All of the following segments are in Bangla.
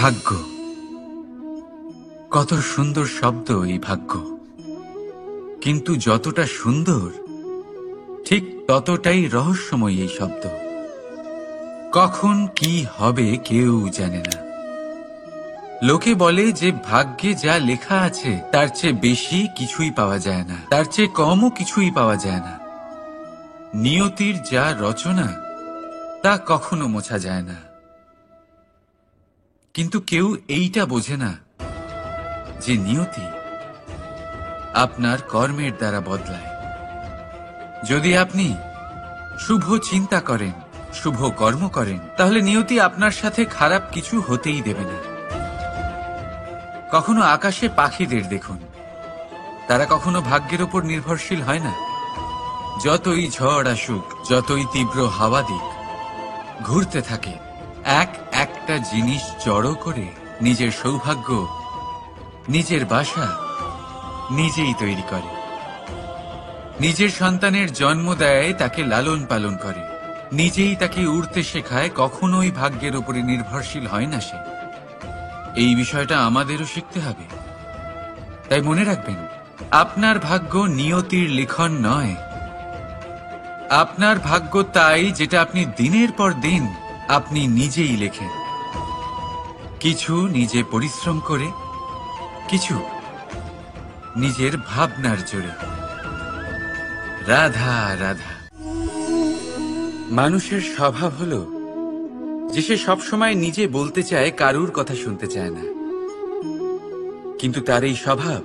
ভাগ্য, কত সুন্দর শব্দ এই ভাগ্য। কিন্তু যতটা সুন্দর ঠিক ততটাই রহস্যময় এই শব্দ। কখন কি হবে কেউ জানে না। লোকে বলে যে ভাগ্যে যা লেখা আছে তার চেয়ে বেশি কিছুই পাওয়া যায় না, তার চেয়ে কমও কিছুই পাওয়া যায় না। নিয়তির যা রচনা তা কখনো মোছা যায় না। কিন্তু কেউ এইটা বোঝে না যে নিয়তি আপনার কর্মের দ্বারা বদলায়। যদি আপনি শুভ চিন্তা করেন, শুভ কর্ম করেন, তাহলে নিয়তি আপনার সাথে খারাপ কিছু হতেই দেবে না। কখনো আকাশে পাখিদের দেখুন, তারা কখনো ভাগ্যের উপর নির্ভরশীল হয় না। যতই ঝড় আসুক, যতই তীব্র হাওয়া দিক, ঘুরতে থাকে, একটা জিনিস জড়ো করে নিজের সৌভাগ্য, নিজের বাসা নিজেই তৈরি করে। নিজের সন্তানের জন্ম দেয়, তাকে লালন পালন করে, নিজেই তাকে উড়তে শেখায়, কখনোই ভাগ্যের উপরে নির্ভরশীল হয় না সে। এই বিষয়টা আমাদেরও শিখতে হবে। তাই মনে রাখবেন, আপনার ভাগ্য নিয়তির লিখন নয়। আপনার ভাগ্য তাই যেটা আপনি দিনের পর দিন আপনি নিজেই লেখেন। কিছু নিজে পরিশ্রম করে, কিছু নিজের ভাবনার জোরে। রাধা রাধা। মানুষের স্বভাব হলো যে সে সবসময় নিজে বলতে চায়, কারুর কথা শুনতে চায় না। কিন্তু তার এই স্বভাব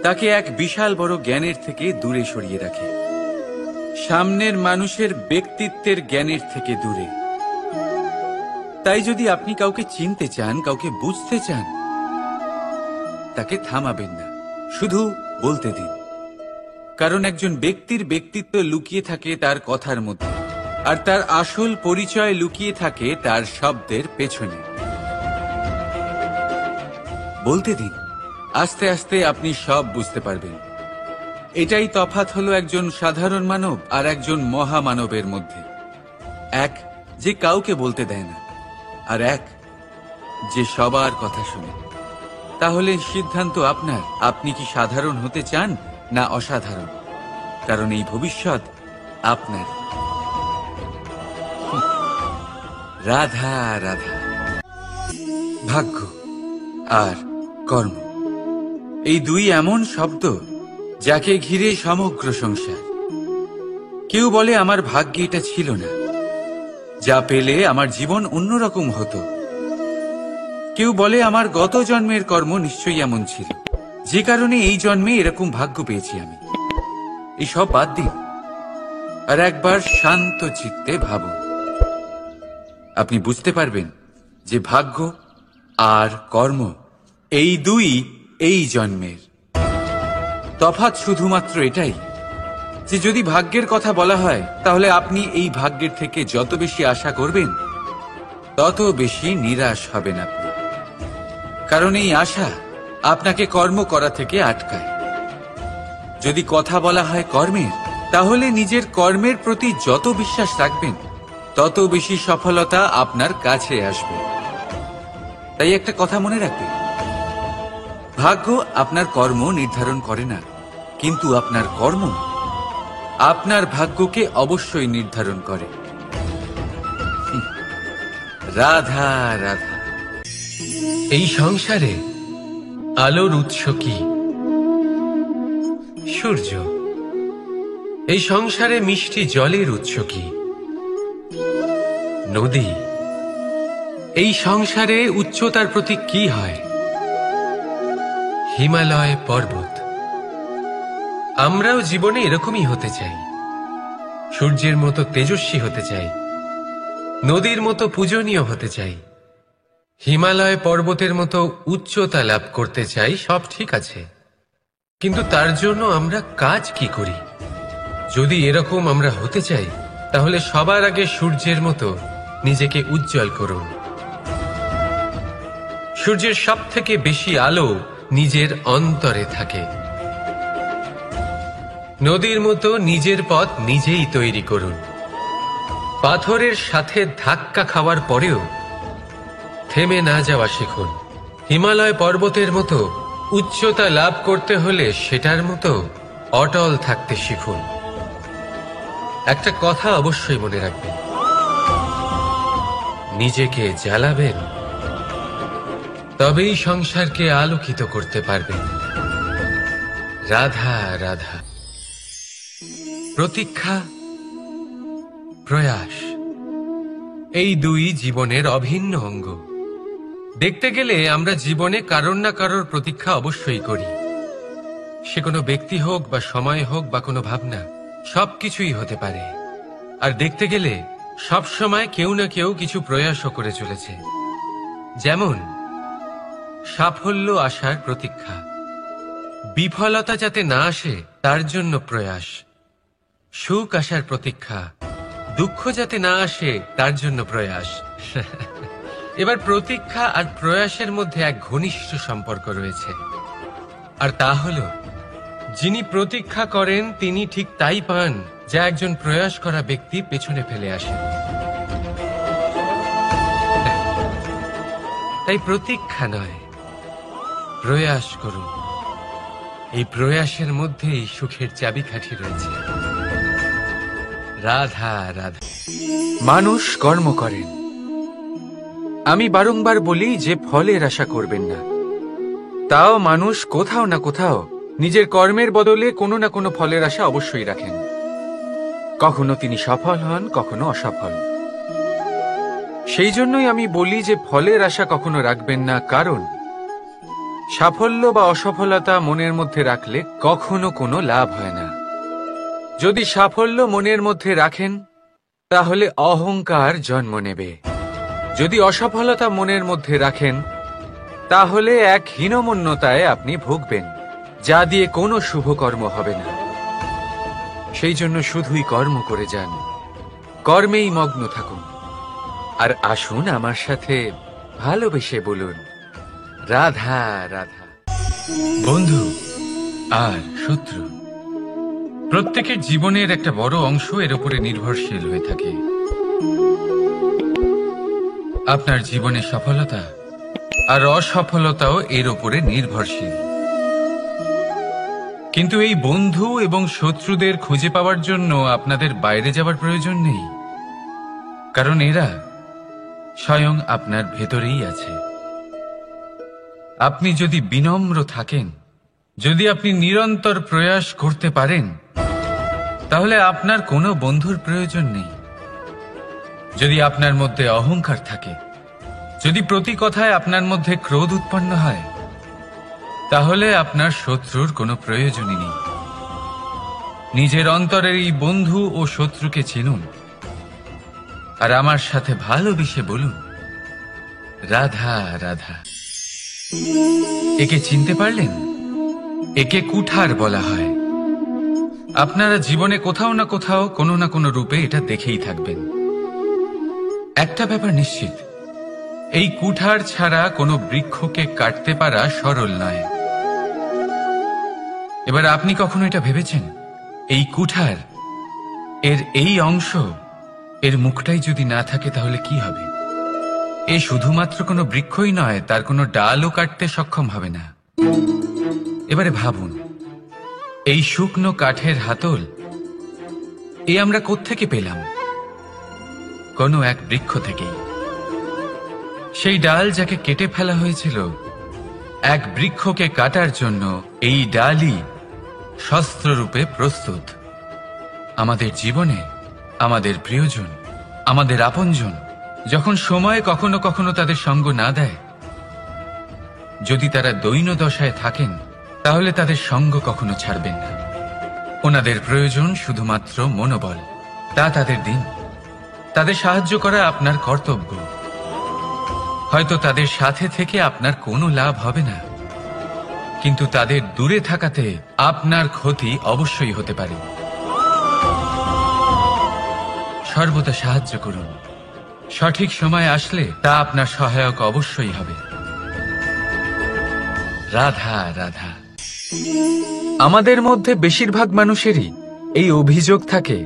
তাকে এক বিশাল বড় জ্ঞানের থেকে দূরে সরিয়ে রাখে, সামনের মানুষের ব্যক্তিত্বের জ্ঞানের থেকে দূরে। তাই যদি আপনি কাউকে চিনতে চান, কাউকে বুঝতে চান, তাকে থামাবেন না, শুধু বলতে দিন। কারণ একজন ব্যক্তির ব্যক্তিত্ব লুকিয়ে থাকে তার কথার মধ্যে, আর তার আসল পরিচয় লুকিয়ে থাকে তার শব্দের পেছনে। বলতে দিন, আস্তে আস্তে আপনি সব বুঝতে পারবেন। এটাই তফাৎ হলো একজন সাধারণ মানব আর একজন মহামানবের মধ্যে। এক যে কাউকে বলতে দেয় না, আর এক যে সবার কথা শুনে। তাহলে সিদ্ধান্ত আপনার, আপনি কি সাধারণ হতে চান না অসাধারণ? কারণ এই ভবিষ্যৎ আপনার। রাধা রাধা। ভাগ্য আর কর্ম, এই দুই এমন শব্দ যাকে ঘিরে সমগ্র সংসার। কেউ বলে আমার ভাগ্যে এটা ছিল না, যা পেলে আমার জীবন অন্যরকম হতো। কেউ বলে আমার গত জন্মের কর্ম নিশ্চয়ই এমন ছিল, যে কারণে এই জন্মে এরকম ভাগ্য পেয়েছি আমি। এই সব বাদ দিন আর একবার শান্ত চিত্তে ভাবুন। আপনি বুঝতে পারবেন যে ভাগ্য আর কর্ম এই দুই এই জন্মের। তফাৎ শুধুমাত্র এটাই যে যদি ভাগ্যের কথা বলা হয়, তাহলে আপনি এই ভাগ্যের থেকে যত বেশি আশা করবেন তত বেশি নিরাশ হবেন আপনি। কারণ এই আশা আপনাকে কর্ম করা থেকে আটকায়। যদি কথা বলা হয় কর্মের, তাহলে নিজের কর্মের প্রতি যত বিশ্বাস রাখবেন তত বেশি সফলতা আপনার কাছে আসবে। তাই একটা কথা মনে রাখবেন, ভাগ্য আপনার কর্ম নির্ধারণ করে না, কিন্তু আপনার কর্ম আপনার ভাগ্যকে অবশ্যই নির্ধারণ করে। রাধা রাধা। এই সংসারে আলোর উৎস কি? সূর্য। এই সংসারে মিষ্টি জলের উৎস কি? নদী। এই সংসারে উচ্চতার প্রতীক কি হয়? হিমালয় পর্বত। আমরাও জীবনে এরকমই হতে চাই, সূর্যের মতো তেজস্বী হতে চাই, নদীর মতো পূজনীয় হতে চাই, হিমালয় পর্বতের মতো উচ্চতা লাভ করতে চাই। সব ঠিক আছে, কিন্তু তার জন্য আমরা কাজ কি করি? যদি এরকম আমরা হতে চাই, তাহলে সবার আগে সূর্যের মতো নিজেকে উজ্জ্বল করুন। সূর্যের সব থেকে বেশি আলো নিজের অন্তরে থাকে। নদীর মতো নিজের পথ নিজেই তৈরি করুন। পাথরের সাথে ধাক্কা খাওয়ার পরেও থেমে না যাওয়া শিখুন। হিমালয় পর্বতের মতো উচ্চতা লাভ করতে হলে সেটার মতো অটল থাকতে শিখুন। একটা কথা অবশ্যই মনে রাখবেন, নিজেকে জ্বালাবেন তবেই সংসারকে আলোকিত করতে পারবেন। রাধা রাধা। প্রতীক্ষা, প্রয়াস, এই দুই জীবনের অভিন্ন অঙ্গ। দেখতে গেলে আমরা জীবনে কারোর না কারোর প্রতীক্ষা অবশ্যই করি। সে কোনো ব্যক্তি হোক বা সময় হোক বা কোনো ভাবনা, সবকিছুই হতে পারে। আর দেখতে গেলে সব সময় কেউ না কেউ কিছু প্রয়াসও করে চলেছে। যেমন সাফল্য আসার প্রতীক্ষা, বিফলতা যাতে না আসে তার জন্য প্রয়াস, সুখ আসার প্রতীক্ষা, দুঃখ যাতে না আসে তার জন্য প্রয়াস। এবার প্রতীক্ষা আর প্রয়াসের মধ্যে এক ঘনিষ্ঠ সম্পর্ক রয়েছে, আর তা হল যিনি প্রতীক্ষা করেন তিনি ঠিক তাই পান যা একজন প্রয়াস করা ব্যক্তি পেছনে ফেলে আসেন। তাই প্রতীক্ষা নয়, প্রয়াস করুন। এই প্রয়াসের মধ্যেই সুখের চাবিকাঠি রয়েছে। রাধা রাধা। মানুষ কর্ম করেন। আমি বারংবার বলি যে ফলের আশা করবেন না। তাও মানুষ কোথাও না কোথাও নিজের কর্মের বদলে কোনো না কোনো ফলের আশা অবশ্যই রাখেন। কখনো তিনি সফল হন, কখনো অসফল। সেই জন্যই আমি বলি যে ফলের আশা কখনো রাখবেন না, কারণ সাফল্য বা অসফলতা মনের মধ্যে রাখলে কখনো কোনো লাভ হয় না। যদি সাফল্য মনের মধ্যে রাখেন তাহলে অহংকার জন্ম নেবে। যদি অসফলতা মনের মধ্যে রাখেন তাহলে এক হীনমন্যতায় আপনি ভুগবেন, যা দিয়ে কোনো শুভকর্ম হবে না। সেই জন্য শুধুই কর্ম করে যান, কর্মেই মগ্ন থাকুন। আর আসুন আমার সাথে ভালোবেসে বলুন, রাধা রাধা। বন্ধু আর শত্রু, প্রত্যেকের জীবনের একটা বড় অংশ এর উপরে নির্ভরশীল হয়ে থাকে। আপনার জীবনের সফলতা আর অসফলতাও এর উপরে নির্ভরশীল। কিন্তু এই বন্ধু এবং শত্রুদের খুঁজে পাওয়ার জন্য আপনাদের বাইরে যাওয়ার প্রয়োজন নেই, কারণ এরা স্বয়ং আপনার ভেতরেই আছে। আপনি যদি বিনম্র থাকেন, যদি আপনি নিরন্তর প্রয়াস করতে পারেন, তাহলে আপনার কোনো বন্ধুর প্রয়োজন নেই। যদি আপনার মধ্যে অহংকার থাকে, যদি প্রতি কথায় আপনার মধ্যে ক্রোধ উৎপন্ন হয়, তাহলে আপনার শত্রুর কোনো প্রয়োজনই নেই। নিজের অন্তরের এই বন্ধু ও শত্রুকে চিনুন, আর আমার সাথে ভালোবেসে বলুন, রাধা রাধা। একে চিনতে পারলেন? একে কুঠার বলা হয়। আপনারা জীবনে কোথাও না কোথাও কোনো না কোনো রূপে এটা দেখেই থাকবেন। একটা ব্যাপার নিশ্চিত, এই কুঠার ছাড়া কোনো বৃক্ষকে কাটতে পারা সরল নয়। এবার আপনি কখনো এটা ভেবেছেন, এই কুঠার, এর এই অংশ, এর মুখটাই যদি না থাকে তাহলে কি হবে? এ শুধুমাত্র কোনো বৃক্ষই নয়, তার কোনো ডালও কাটতে সক্ষম হবে না। এবারে ভাবুন, এই শুকনো কাঠের হাতল এ আমরা কোত্থেকে পেলাম? কোনো এক বৃক্ষ থেকেই। সেই ডাল যাকে কেটে ফেলা হয়েছিল এক বৃক্ষকে কাটার জন্য, এই ডালই শস্ত্ররূপে প্রস্তুত। আমাদের জীবনে আমাদের প্রিয়জন, আমাদের আপনজন যখন সময় কখনো কখনো তাদের সঙ্গ না দেয়, যদি তারা দৈন্য দশায় থাকেন, তাহলে তাদের সঙ্গ কখনো ছাড়বেন না। ওনাদের প্রয়োজন শুধুমাত্র মনোবল। তা তাদের দিন, তাদের সাহায্য করা আপনার কর্তব্য। হয়তো তাদের সাথে থেকে আপনার কোনো লাভ হবে না, কিন্তু তাদের দূরে থাকাতে আপনার ক্ষতি অবশ্যই হতে পারে। সর্বদা সাহায্য করুন, সঠিক সময় আসলে তা আপনার সহায়ক অবশ্যই হবে। রাধা রাধা। আমাদের মধ্যে বেশিরভাগ মানুষেরই এই অভিযোগ থাকে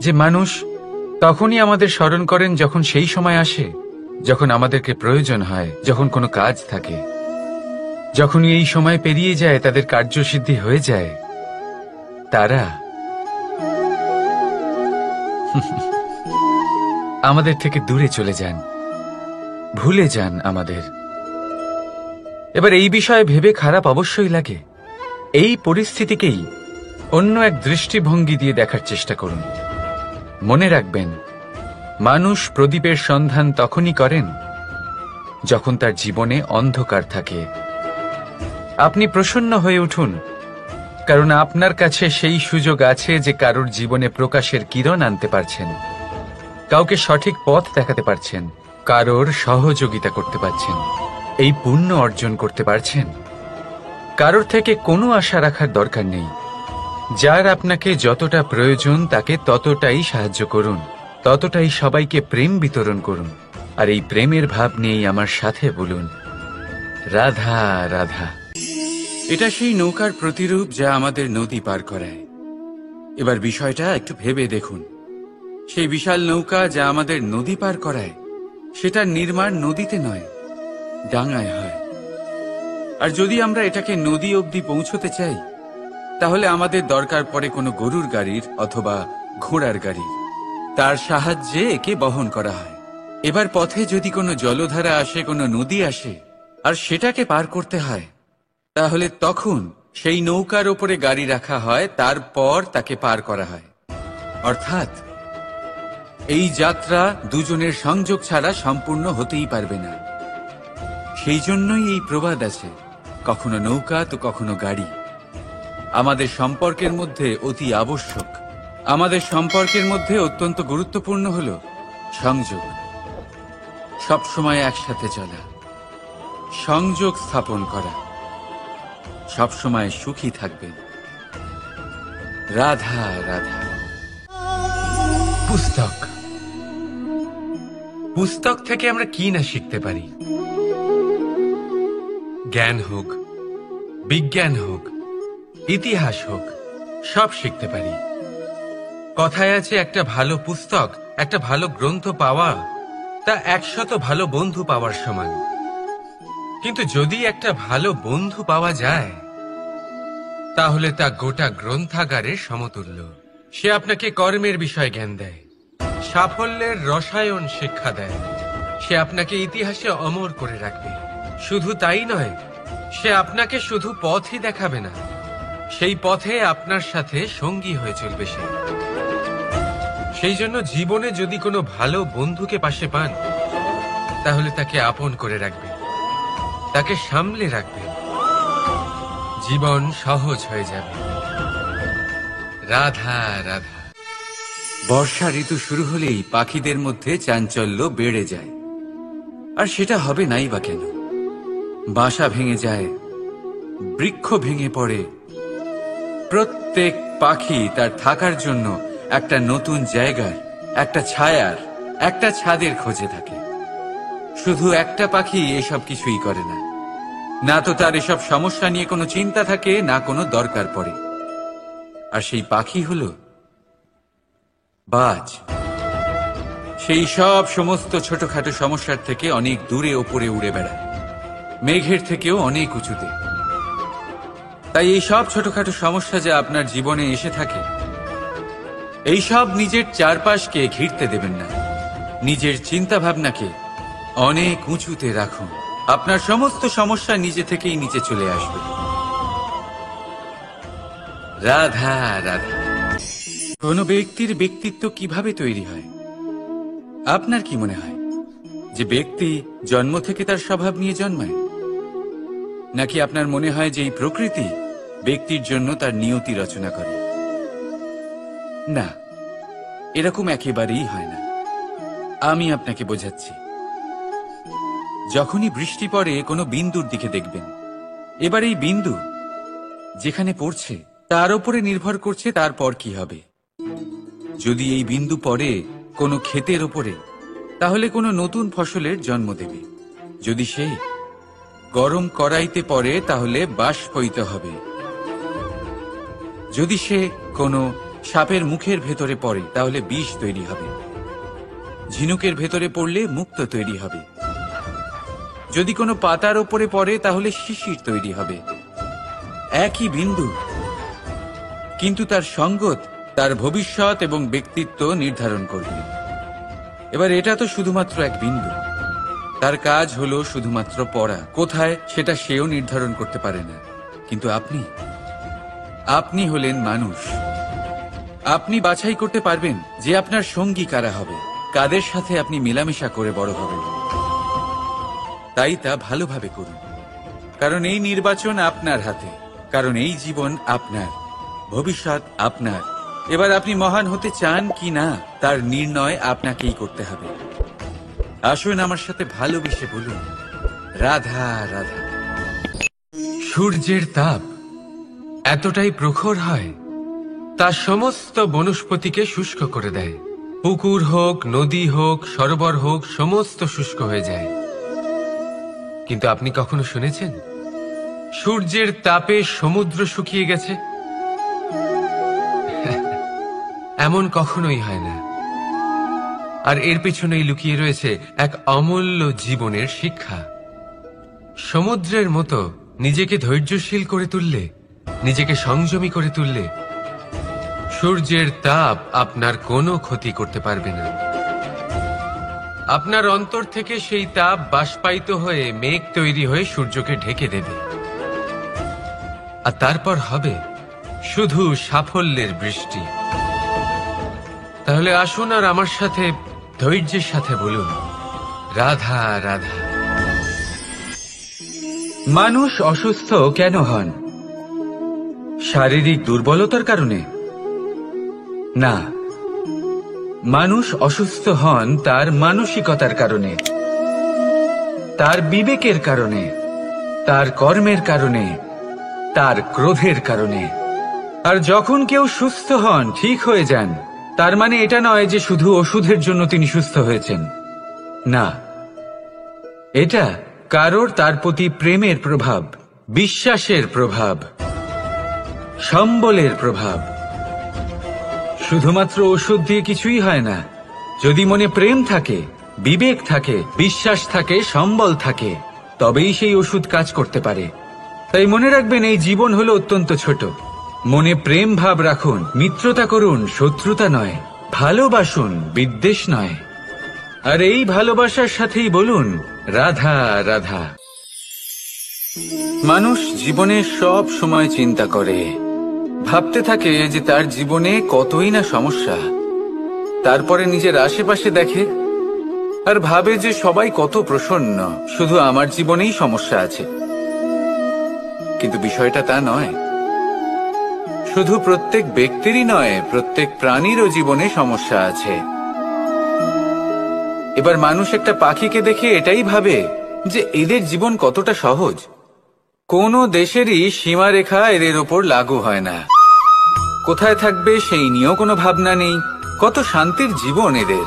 যে মানুষ তখনই আমাদের স্মরণ করেন যখন সেই সময় আসে যখন আমাদেরকে প্রয়োজন হয়, যখন কোনো কাজ থাকে, যখনই এই সময় পেরিয়ে যায়, তাদের কার্যসিদ্ধি হয়ে যায়, তারা আমাদের থেকে দূরে চলে যান, ভুলে যান আমাদের। এবার এই বিষয়ে ভেবে খারাপ অবশ্যই লাগে। এই পরিস্থিতিকেই অন্য এক দৃষ্টিভঙ্গি দিয়ে দেখার চেষ্টা করুন। মনে রাখবেন, মানুষ প্রদীপের সন্ধান তখনই করেন যখন তার জীবনে অন্ধকার থাকে। আপনি প্রসন্ন হয়ে উঠুন, কারণ আপনার কাছে সেই সুযোগ আছে যে কারোর জীবনে প্রকাশের কিরণ আনতে পারছেন, কাউকে সঠিক পথ দেখাতে পারছেন, কারোর সহযোগিতা করতে পারছেন, এই পুণ্য অর্জন করতে পারছেন। কারোর থেকে কোনো আশা রাখার দরকার নেই। যার আপনাকে যতটা প্রয়োজন তাকে ততটাই সাহায্য করুন, ততটাই সবাইকে প্রেম বিতরণ করুন। আর এই প্রেমের ভাব নিয়েই আমার সাথে বলুন, রাধা রাধা। এটা সেই নৌকার প্রতিরূপ যা আমাদের নদী পার করায়। এবার বিষয়টা একটু ভেবে দেখুন। সেই বিশাল নৌকা যা আমাদের নদী পার করায়, সেটার নির্মাণ নদীতে নয়, ডাঙায় হয়। আর যদি আমরা এটাকে নদী অবধি পৌঁছতে চাই, তাহলে আমাদের দরকার পড়ে কোনো গরুর গাড়ির অথবা ঘোড়ার গাড়ির। তার সাহায্যে একে বহন করা হয়। এবার পথে যদি কোনো জলধারা আসে, কোনো নদী আসে, আর সেটাকে পার করতে হয়, তাহলে তখন সেই নৌকার ওপরে গাড়ি রাখা হয়, তারপর তাকে পার করা হয়। অর্থাৎ এই যাত্রা দুজনের সংযোগ ছাড়া সম্পূর্ণ হতেই পারবে না। সেই জন্যই এই প্রবাদ আছে, কখনো নৌকা তো কখনো গাড়ি। আমাদের সম্পর্কের মধ্যে অতি আবশ্যক, আমাদের সম্পর্কের মধ্যে অত্যন্ত গুরুত্বপূর্ণ হল সংযোগ। সবসময় একসাথে চলা, সংযোগ স্থাপন করা। সবসময় সুখী থাকবেন। রাধা রাধা। পুস্তক, পুস্তক থেকে আমরা কি না শিখতে পারি। জ্ঞান হোক, বিজ্ঞান হোক, ইতিহাস হোক, সব শিখতে পারি। কথায় আছে, একটা ভালো পুস্তক, একটা ভালো গ্রন্থ পাওয়া তা 100 ভালো বন্ধু পাওয়ার সমান। কিন্তু যদি একটা ভালো বন্ধু পাওয়া যায়, তাহলে তা গোটা গ্রন্থাগারের সমতুল্য। সে আপনাকে কর্মের বিষয়ে জ্ঞান দেয়, সাফল্যের রসায়ন শিক্ষা দেয়, সে আপনাকে ইতিহাসে অমর করে রাখবে। শুধু তাই নয়, সে আপনাকে শুধু পথই দেখাবে না, সেই পথে আপনার সাথে সঙ্গী হয়ে চলবে সে। সেই জন্য জীবনে যদি কোনো ভালো বন্ধুকে পাশে পান, তাহলে তাকে আপন করে রাখবেন, তাকে সামলে রাখবেন, জীবন সহজ হয়ে যাবে। রাধা রাধা। বর্ষা ঋতু শুরু হলেই পাখিদের মধ্যে চাঞ্চল্য বেড়ে যায়। আর সেটা হবে নাই বা কেন? বাসা ভেঙে যায়, বৃক্ষ ভেঙে পড়ে, প্রত্যেক পাখি তার থাকার জন্য একটা নতুন জায়গার, একটা ছায়ার, একটা ছাদের খোঁজে থাকে। শুধু একটা পাখি এসব কিছুই করে না। না তো তার এসব সমস্যা নিয়ে কোনো চিন্তা থাকে, না কোনো দরকার পড়ে। আর সেই পাখি হলো বাজ। সেই সব সমস্ত ছোটখাটো সমস্যার থেকে অনেক দূরে ওপরে উড়ে বেড়ায়, মেঘের থেকেও অনেক উঁচুতে। তাই এই সব ছোটখাটো সমস্যা যা আপনার জীবনে এসে থাকে, এই সব নিজের চারপাশকে ঘিরতে দেবেন না। নিজের চিন্তা ভাবনাকে অনেক উঁচুতে রাখুন। আপনার সমস্ত সমস্যা নিজে থেকেই নিচে চলে আসবে। রাধা রাধা। কোন ব্যক্তির ব্যক্তিত্ব কিভাবে তৈরি হয়? আপনার কি মনে হয় যে ব্যক্তি জন্ম থেকে তার স্বভাব নিয়ে জন্মায়, নাকি আপনার মনে হয় যে এই প্রকৃতি ব্যক্তির জন্য তার নিয়তি রচনা করে? না, এরকম একেবারেই হয় না। আমি আপনাকে বোঝাচ্ছি। যখনই বৃষ্টি পড়ে কোনো বিন্দুর দিকে দেখবেন। এবার এই বিন্দু যেখানে পড়ছে তার উপরে নির্ভর করছে তারপর কি হবে। যদি এই বিন্দু পড়ে কোনো ক্ষেতের ওপরে, তাহলে কোনো নতুন ফসলের জন্ম দেবে। যদি সে গরম কড়াইতে পড়ে, তাহলে বাষ্পীত হবে। যদি সে কোনো সাপের মুখের ভেতরে পড়ে, তাহলে বিষ তৈরি হবে। ঝিনুকের ভেতরে পড়লে মুক্তো তৈরি হবে। যদি কোনো পাতার ওপরে পড়ে তাহলে শিশির তৈরি হবে। একই বিন্দু, কিন্তু তার সঙ্গত তার ভবিষ্যৎ এবং ব্যক্তিত্ব নির্ধারণ করবে। এবার এটা তো শুধুমাত্র এক বিন্দু, তার কাজ হলো শুধুমাত্র পড়া। কোথায় সেটা সেও নির্ধারণ করতে পারে না। কিন্তু আপনি হলেন মানুষ। আপনি বাছাই করতে পারবেন যে আপনার সঙ্গী কারা হবে, কাদের সাথে আপনি মেলামেশা করে বড় হবেন। তাই তা ভালোভাবে করুন, কারণ এই নির্বাচন আপনার হাতে, কারণ এই জীবন আপনার, ভবিষ্যৎ আপনার। এবার আপনি মহান হতে চান কি না তার নির্ণয় আপনাকেই করতে হবে। আসুন আমার সাথে ভালোবেসে বলুন, রাধা রাধা। সূর্যের তাপ এতটাই প্রখর হয়, তা সমস্ত বনস্পতিকে শুষ্ক করে দেয়। পুকুর হোক, নদী হোক, সরোবর হোক, সমস্ত শুষ্ক হয়ে যায়। কিন্তু আপনি কখনো শুনেছেন সূর্যের তাপে সমুদ্র শুকিয়ে গেছে? এমন কখনোই হয় না। আর এর পেছনেই লুকিয়ে রয়েছে এক অমূল্য জীবনের শিক্ষা। সমুদ্রের মতো নিজেকে ধৈর্যশীল করে তুললে, নিজেকে সংযমী করে তুললে, সূর্যের তাপ আপনার কোনো ক্ষতি করতে পারবে না। আপনার অন্তর থেকে সেই তাপ বাষ্পায়িত হয়ে মেঘ তৈরি হয়ে সূর্যকে ঢেকে দেবে, আর তারপর হবে শুধু সাফল্যের বৃষ্টি। তাহলে আসুন আর আমার সাথে ধৈর্যের সাথে বলুন, রাধা রাধা। মানুষ অসুস্থ কেন হন? শারীরিক দুর্বলতার কারণে? না, মানুষ অসুস্থ হন তার মানসিকতার কারণে, তার বিবেকের কারণে, তার কর্মের কারণে, তার ক্রোধের কারণে। আর যখন কেউ সুস্থ হন, ঠিক হয়ে যান, তার মানে এটা নয় যে শুধু ওষুধের জন্য তিনি সুস্থ হয়েছেন। না, এটা কারোর তার প্রতি প্রেমের প্রভাব, বিশ্বাসের প্রভাব, সম্বলের প্রভাব। শুধুমাত্র ওষুধ দিয়ে কিছুই হয় না। যদি মনে প্রেম থাকে, বিবেক থাকে, বিশ্বাস থাকে, সম্বল থাকে, তবেই সেই ওষুধ কাজ করতে পারে। তাই মনে রাখবেন, এই জীবন হলো অত্যন্ত ছোট। মনে প্রেম ভাব রাখুন, মিত্রতা করুন, শত্রুতা নয়। ভালোবাসুন, বিদ্বেষ নয়। আর এই ভালোবাসার সাথেই বলুন, রাধা রাধা। মানুষ জীবনে সব সময় চিন্তা করে, ভাবতে থাকে যে তার জীবনে কতই না সমস্যা। তারপরে নিজের আশেপাশে দেখে আর ভাবে যে সবাই কত প্রসন্ন, শুধু আমার জীবনেই সমস্যা আছে। কিন্তু বিষয়টা তা নয়। শুধু প্রত্যেক ব্যক্তিরই নয়, প্রত্যেক প্রাণীরও জীবনে সমস্যা আছে। এবার মানুষ একটা পাখিকে দেখে এটাই ভাবে যে এদের জীবন কতটা সহজ। কোনো দেশেরই সীমারেখা এদের ওপর লাগু হয় না। কোথায় থাকবে সেই নিয়েও কোনো ভাবনা নেই। কত শান্তির জীবন এদের।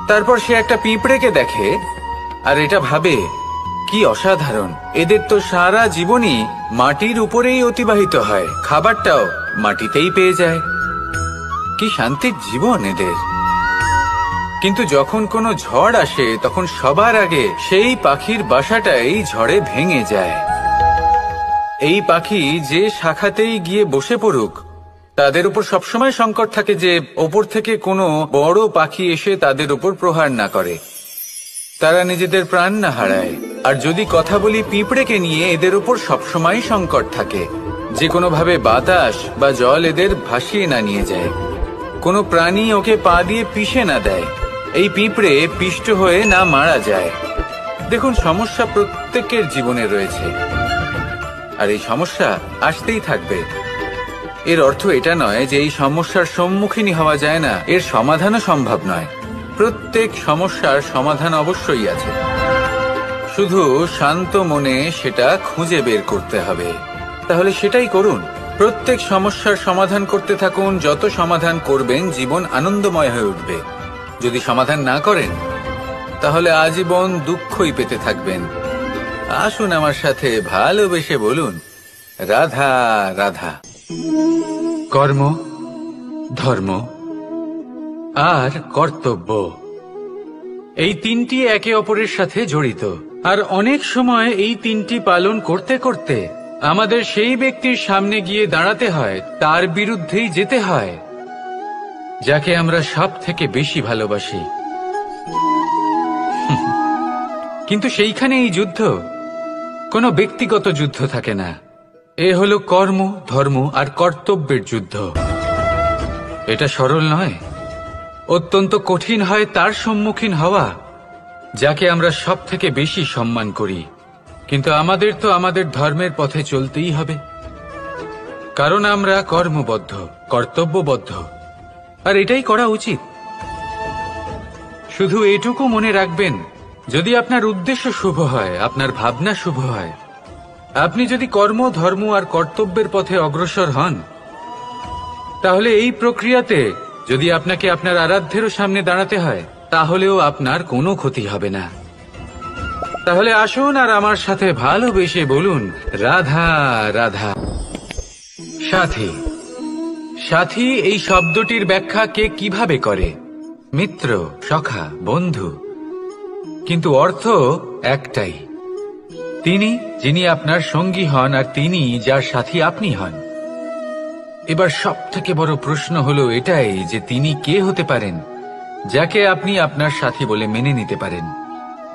তারপর সে একটা পিঁপড়েকে দেখে আর এটা ভাবে, কি অসাধারণ, এদের তো সারা জীবনই মাটির উপরেই অতিবাহিত হয়, খাবারটাও মাটিতেই পেয়ে যায়। কি শান্তির জীবন এদের। কিন্তু যখন কোনো ঝড় আসে, তখন সবার আগে সেই পাখির বাসাটাই ঝড়ে ভেঙে যায়। এই পাখি যে শাখাতেই গিয়ে বসে পড়ুক, তাদের উপর সবসময় সংকট থাকে যে ওপর থেকে কোনো বড় পাখি এসে তাদের উপর প্রহার না করে, তারা নিজেদের প্রাণ না হারায়। আর যদি কথা বলি পিঁপড়েকে নিয়ে, এদের উপর সবসময় সংকট থাকে যে কোনোভাবে বাতাস বা জল এদের ভাসিয়ে না নিয়ে যায়, কোনো প্রাণী ওকে পা দিয়ে পিষে না দেয়, এই পিঁপড়ে পিষ্ট হয়ে না মারা যায়। দেখুন, সমস্যা প্রত্যেকের জীবনে রয়েছে, আর এই সমস্যা আসতেই থাকবে। এর অর্থ এটা নয় যে এই সমস্যার সম্মুখীনই হওয়া যায় না, এর সমাধানও সম্ভব নয়। প্রত্যেক সমস্যার সমাধান অবশ্যই আছে, শুধু শান্ত মনে সেটা খুঁজে বের করতে হবে। তাহলে সেটাই করুন, প্রত্যেক সমস্যার সমাধান করতে থাকুন। যত সমাধান করবেন, জীবন আনন্দময় হয়ে উঠবে। যদি সমাধান না করেন, তাহলে আজীবন দুঃখই পেতে থাকবেন। আসুন আমার সাথে ভালোবেসে বলুন, রাধা রাধা। কর্ম, ধর্ম আর কর্তব্য, এই তিনটি একে অপরের সাথে জড়িত। আর অনেক সময় এই তিনটি পালন করতে করতে আমাদের সেই ব্যক্তির সামনে গিয়ে দাঁড়াতে হয়, তার বিরুদ্ধেই যেতে হয় যাকে আমরা সব থেকে বেশি ভালোবাসি। কিন্তু সেইখানে এই যুদ্ধ কোনো ব্যক্তিগত যুদ্ধ থাকে না। এ হলো কর্ম, ধর্ম আর কর্তব্যের যুদ্ধ। এটা সরল নয়, অত্যন্ত কঠিন হয় তার সম্মুখীন হওয়া যাকে আমরা সব থেকে বেশি সম্মান করি। কিন্তু আমাদের তো আমাদের ধর্মের পথে চলতেই হবে, কারণ আমরা কর্মবদ্ধ, কর্তব্যবদ্ধ, আর এটাই করা উচিত। শুধু এটুকু মনে রাখবেন, যদি আপনার উদ্দেশ্য শুভ হয়, আপনার ভাবনা শুভ হয়, আপনি যদি কর্ম, ধর্ম আর কর্তব্যের পথে অগ্রসর হন, তাহলে এই প্রক্রিয়াতে যদি আপনাকে আপনার আরাধ্যেরও সামনে দাঁড়াতে হয়, তাহলেও আপনার কোনো ক্ষতি হবে না। তাহলে আসুন আর আমার সাথে ভালোবেসে বলুন, রাধা রাধা। সাথী। সাথী এই শব্দটির ব্যাখ্যা কে কিভাবে করে? মিত্র, সখা, বন্ধু। কিন্তু অর্থ একটাই, তিনি যিনি আপনার সঙ্গী হন আর তিনি যার সাথী আপনি হন। এবার সব থেকে বড় প্রশ্ন হলো এটাই যে তিনি কে হতে পারেন যাকে আপনি আপনার সাথী বলে মেনে নিতে পারেন,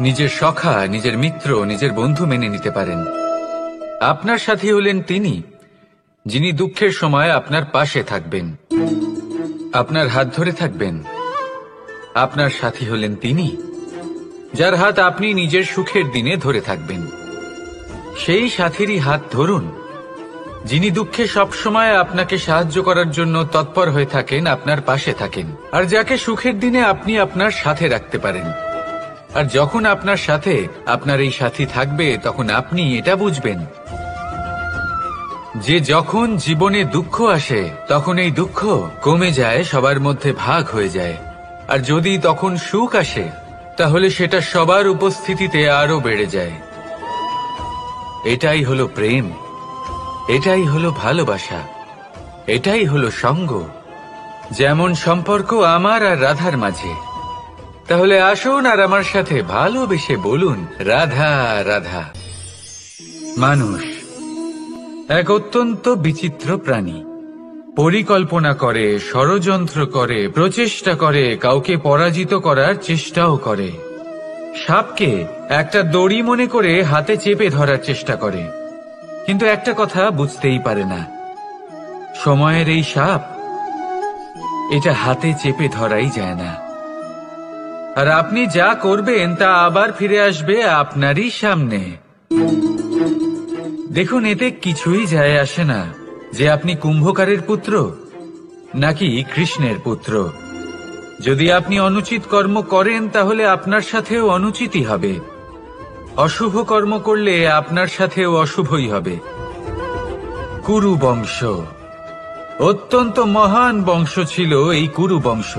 নিজের সখা, নিজের মিত্র, নিজের বন্ধু মেনে নিতে পারেন। আপনার সাথী হলেন তিনি যিনি দুঃখের সময় আপনার পাশে থাকবেন, আপনার হাত ধরে থাকবেন। আপনার সাথী হলেন তিনি যার হাত আপনি নিজের সুখের দিনে ধরে থাকবেন। সেই সাথীরই হাত ধরুন যিনি দুঃখে সবসময় আপনাকে সাহায্য করার জন্য তৎপর হয়ে থাকেন, আপনার পাশে থাকেন, আর যাকে সুখের দিনে আপনি আপনার সাথে রাখতে পারেন। আর যখন আপনার সাথে আপনার এই সাথী থাকবে, তখন আপনি এটা বুঝবেন যে যখন জীবনে দুঃখ আসে, তখন এই দুঃখ কমে যায়, সবার মধ্যে ভাগ হয়ে যায়। আর যদি তখন সুখ আসে, তাহলে সেটা সবার উপস্থিতিতে আরো বেড়ে যায়। এটাই হলো প্রেম, এটাই হলো ভালোবাসা, এটাই হলো সঙ্গ, যেমন সম্পর্ক আমার আর রাধার মাঝে। তাহলে আসুন আর আমার সাথে ভালোবেসে বলুন, রাধা রাধা। মানুষ এক অত্যন্ত বিচিত্র প্রাণী। পরিকল্পনা করে, ষড়যন্ত্র করে, প্রচেষ্টা করে, কাউকে পরাজিত করার চেষ্টাও করে। সাপকে একটা দড়ি মনে করে হাতে চেপে ধরার চেষ্টা করে, কিন্তু একটা কথা বুঝতেই পারে না, সময়ের এই সাপ, এটা হাতে চেপে ধরাই যায় না। আর আপনি যা করবেন তা আবার ফিরে আসবে আপনারই সামনে। দেখুন, এতে কিছুই যায় আসে না যে আপনি কুম্ভকারের পুত্র নাকি কৃষ্ণের পুত্র। যদি আপনি অনুচিত কর্ম করেন, তাহলে আপনার সাথেও অনুচিতই হবে। অশুভ কর্ম করলে আপনার সাথেও অশুভই হবে। কুরু বংশ অত্যন্ত মহান বংশ ছিল। এই কুরু বংশ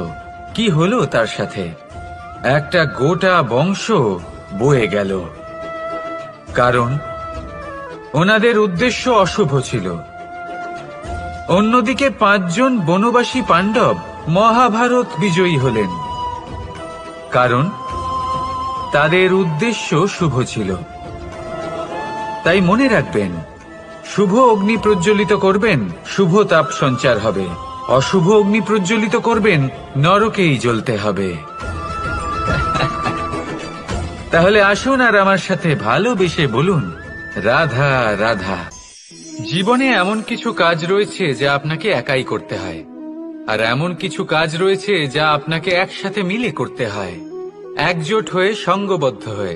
কি হলো তার সাথে? একটা গোটা বংশ বয়ে গেল, কারণ ওনাদের উদ্দেশ্য অশুভ ছিল। অন্যদিকে 5 জন বনবাসী পাণ্ডব মহাভারত বিজয়ী হলেন, কারণ তাদের উদ্দেশ্য শুভ ছিল। তাই মনে রাখবেন, শুভ অগ্নি প্রজ্বলিত করবেন, শুভ তাপ সঞ্চার হবে। অশুভ অগ্নি প্রজ্বলিত করবেন, নরকেই জ্বলতে হবে। তাহলে আসুন আর আমার সাথে ভালোবেসে বলুন, রাধা রাধা। জীবনে এমন কিছু কাজ রয়েছে যা আপনাকে একাই করতে হয়, আর এমন কিছু কাজ রয়েছে যা আপনাকে একসাথে মিলে করতে হয়, একজোট হয়ে, সঙ্গবদ্ধ হয়ে।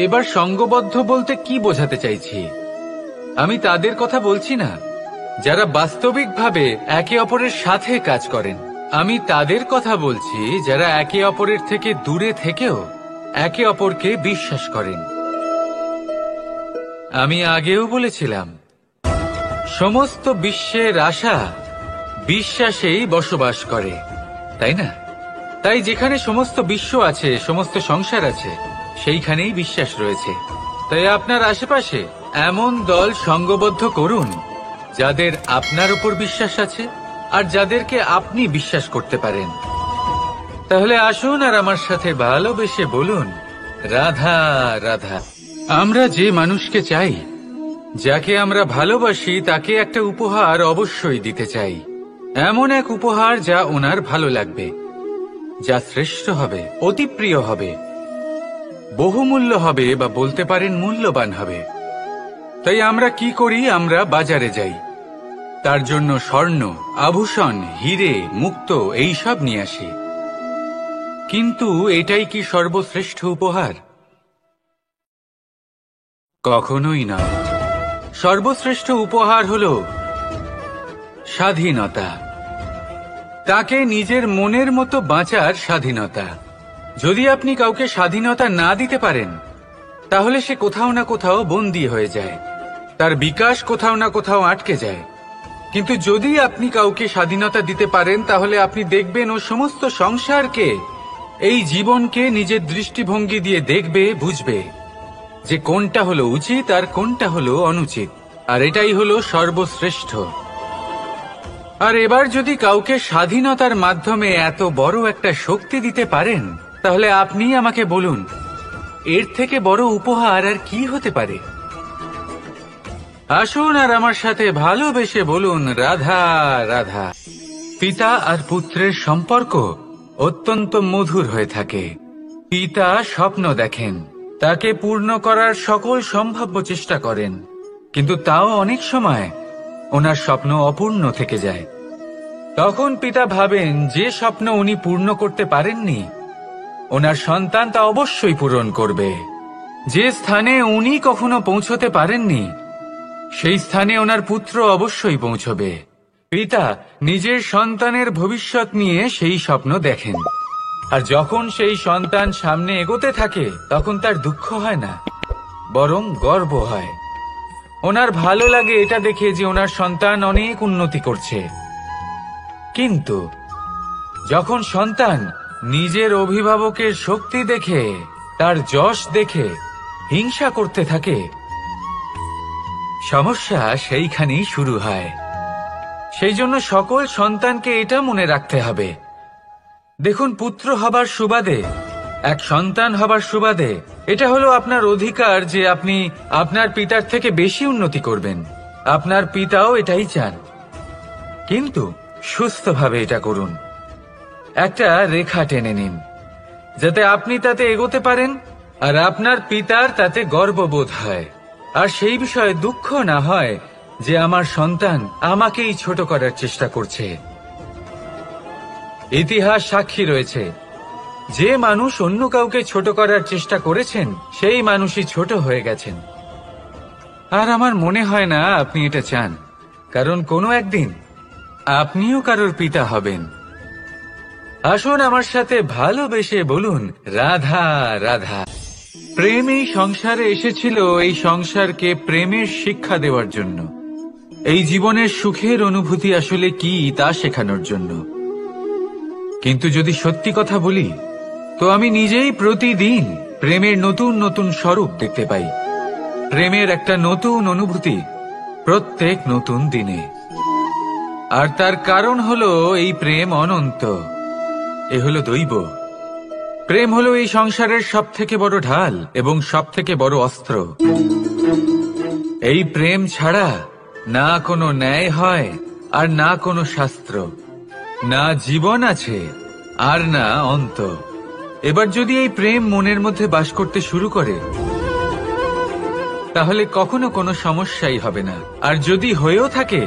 এবার সঙ্গবদ্ধ বলতে কি বোঝাতে চাইছি? আমি তাদের কথা বলছি না যারা বাস্তবিকভাবে একে অপরের সাথে কাজ করেন। আমি তাদের কথা বলছি যারা একে অপরের থেকে দূরে থেকেও একে অপরকে বিশ্বাস করেন। আমি আগেও বলেছিলাম, সমস্ত বিশ্বের আশা বিশ্বাসেই বসবাস করে, তাই না? তাই যেখানে সমস্ত বিশ্ব আছে, সমস্ত সংসার আছে, সেইখানেই বিশ্বাস রয়েছে। তাই আপনার আশেপাশে এমন দল সঙ্গবদ্ধ করুন যাদের আপনার উপর বিশ্বাস আছে আর যাদেরকে আপনি বিশ্বাস করতে পারেন। তাহলে আসুন আর আমার সাথে ভালোবেসে বলুন, রাধা রাধা। আমরা যে মানুষকে চাই, যাকে আমরা ভালোবাসি, তাকে একটা উপহার অবশ্যই দিতে চাই। এমন এক উপহার যা ওনার ভালো লাগবে, যা শ্রেষ্ঠ হবে, অতি প্রিয় হবে, বহুমূল্য হবে, বা বলতে পারেন মূল্যবান হবে। তাই আমরা কি করি? আমরা বাজারে যাই, তার জন্য স্বর্ণ, আভূষণ, হিরে, মুক্তো এইসব নিয়ে আসি। কিন্তু এটাই কি সর্বশ্রেষ্ঠ উপহার? কখনোই না। সর্বশ্রেষ্ঠ উপহার হলো স্বাধীনতা, তাকে নিজের মনের মতো বাঁচার স্বাধীনতা। যদি আপনি কাউকে স্বাধীনতা না দিতে পারেন, তাহলে সে কোথাও না কোথাও বন্দী হয়ে যায়, তার বিকাশ কোথাও না কোথাও আটকে যায়। কিন্তু যদি আপনি কাউকে স্বাধীনতা দিতে পারেন, তাহলে আপনি দেখবেন ও সমস্ত সংসারকে, এই জীবনকে নিজের দৃষ্টিভঙ্গি দিয়ে দেখবে, বুঝবে যে কোনটা হলো উচিত আর কোনটা হলো অনুচিত। আর এটাই হলো সর্বশ্রেষ্ঠ। আর এবার যদি কাউকে স্বাধীনতার মাধ্যমে এত বড় একটা শক্তি দিতে পারেন, তাহলে আপনি আমাকে বলুন, এর থেকে বড় উপহার আর কি হতে পারে? আসুন আর আমার সাথে ভালোবেসে বলুন, রাধা রাধা। পিতা আর পুত্রের সম্পর্ক অত্যন্ত মধুর হয়ে থাকে। পিতা স্বপ্ন দেখেন, তাকে পূর্ণ করার সকল সম্ভাব্য চেষ্টা করেন, কিন্তু তাও অনেক সময় ওনার স্বপ্ন অপূর্ণ থেকে যায়। তখন পিতা ভাবেন যে স্বপ্ন উনি পূর্ণ করতে পারেননি, ওনার সন্তান তা অবশ্যই পূরণ করবে। যে স্থানে উনি কখনো পৌঁছতে পারেননি, সেই স্থানে ওনার পুত্র অবশ্যই পৌঁছবে। পিতা নিজের সন্তানের ভবিষ্যৎ নিয়ে সেই স্বপ্ন দেখেন, আর যখন সেই সন্তান সামনে এগোতে থাকে, তখন তার দুঃখ হয় না, বরং গর্ব হয়। ওনার ভালো লাগে এটা দেখে যে ওনার সন্তান অনেক উন্নতি করছে। কিন্তু যখন সন্তান নিজের অভিভাবকের শক্তি দেখে, তার যশ দেখে হিংসা করতে থাকে, সমস্যা সেইখানেই শুরু হয়। সেই জন্য সকল সন্তানকে এটা মনে রাখতে হবে, দেখুন, পুত্র হবার সুবাদে, এক সন্তান হবার সুবাদে, এটা হলো আপনার অধিকার যে আপনি আপনার পিতার থেকে বেশি উন্নতি করবেন। আপনার পিতাও এটাই চান, কিন্তু সুস্থভাবে এটা করুন। একটা রেখা টেনে নিন, যাতে আপনি তাতে এগোতে পারেন, আর আপনার পিতার তাতে গর্ববোধ হয়, আর সেই বিষয়ে দুঃখ না হয় যে আমার সন্তান আমাকেই ছোট করার চেষ্টা করছে। ইতিহাস সাক্ষী রয়েছে, যে মানুষ অন্য কাউকে ছোট করার চেষ্টা করেছেন, সেই মানুষই ছোট হয়ে গেছেন। আর আমার মনে হয় না আপনি এটা চান, কারণ কোনো একদিন আপনিও কারোর পিতা হবেন। আসুন আমার সাথে ভালোবেসে বলুন, রাধা রাধা। প্রেম এই সংসারে এসেছিল এই সংসারকে প্রেমের শিক্ষা দেওয়ার জন্য, এই জীবনের সুখের অনুভূতি আসলে কি তা শেখানোর জন্য। কিন্তু যদি সত্যি কথা বলি, তো আমি নিজেই প্রতিদিন প্রেমের নতুন নতুন স্বরূপ দেখতে পাই, প্রেমের একটা নতুন অনুভূতি প্রত্যেক নতুন দিনে। আর তার কারণ হলো এই প্রেম অনন্ত, এ হলো দৈব। প্রেম হলো এই সংসারের সবথেকে বড় ঢাল এবং সবথেকে বড় অস্ত্র। এই প্রেম ছাড়া না কোনো ন্যায় হয়, আর না কোনো শাস্ত্র, না জীবন আছে, আর না অন্ত। এবার যদি এই প্রেম মনের মধ্যে বাস করতে শুরু করে, তাহলে কখনো কোনো সমস্যাই হবে না, আর যদি হয়েও থাকে,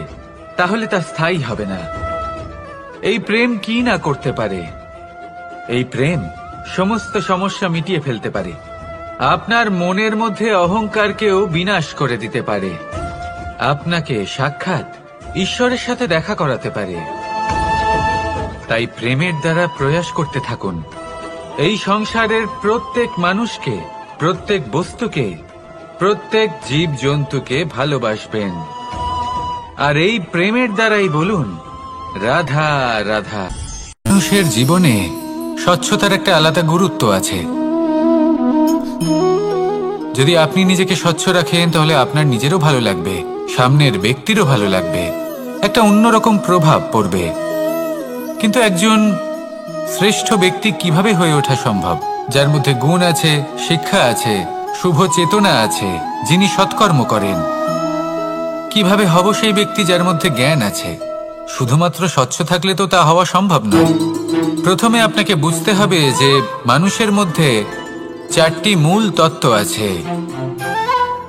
তাহলে তা স্থায়ী হবে না। এই প্রেম কি না করতে পারে? এই প্রেম সমস্ত সমস্যা মিটিয়ে ফেলতে পারে, আপনার মনের মধ্যে অহংকারকেও বিনাশ করে দিতে পারে, আপনাকে সাক্ষাৎ ঈশ্বরের সাথে দেখা করাতে পারে। তাই প্রেমের দ্বারা প্রয়াস করতে থাকুন, এই সংসারের প্রত্যেক মানুষকে, প্রত্যেক বস্তুকে, প্রত্যেক জীব জন্তুকে ভালোবাসবেন। আর এই প্রেমের দ্বারাই বলুন, রাধা রাধা। মানুষের জীবনে স্বচ্ছতার একটা আলাদা গুরুত্ব আছে। যদি আপনি নিজেকে স্বচ্ছ রাখেন, তাহলে আপনার নিজেরও ভালো লাগবে, সামনের ব্যক্তিরও ভালো লাগবে, একটা অন্যরকম প্রভাব পড়বে। কিন্তু একজন শ্রেষ্ঠ ব্যক্তি কিভাবে হয়ে ওঠা সম্ভব? যার মধ্যে গুণ আছে, শিক্ষা আছে, শুভ চেতনা আছে, যিনি সৎকর্ম করেন। কিভাবে হব সেই ব্যক্তি যার মধ্যে জ্ঞান আছে? শুধুমাত্র স্বচ্ছ থাকলে তো তা হওয়া সম্ভব নয়। প্রথমে আপনাকে বুঝতে হবে যে মানুষের মধ্যে 4টি মূল তত্ত্ব আছে।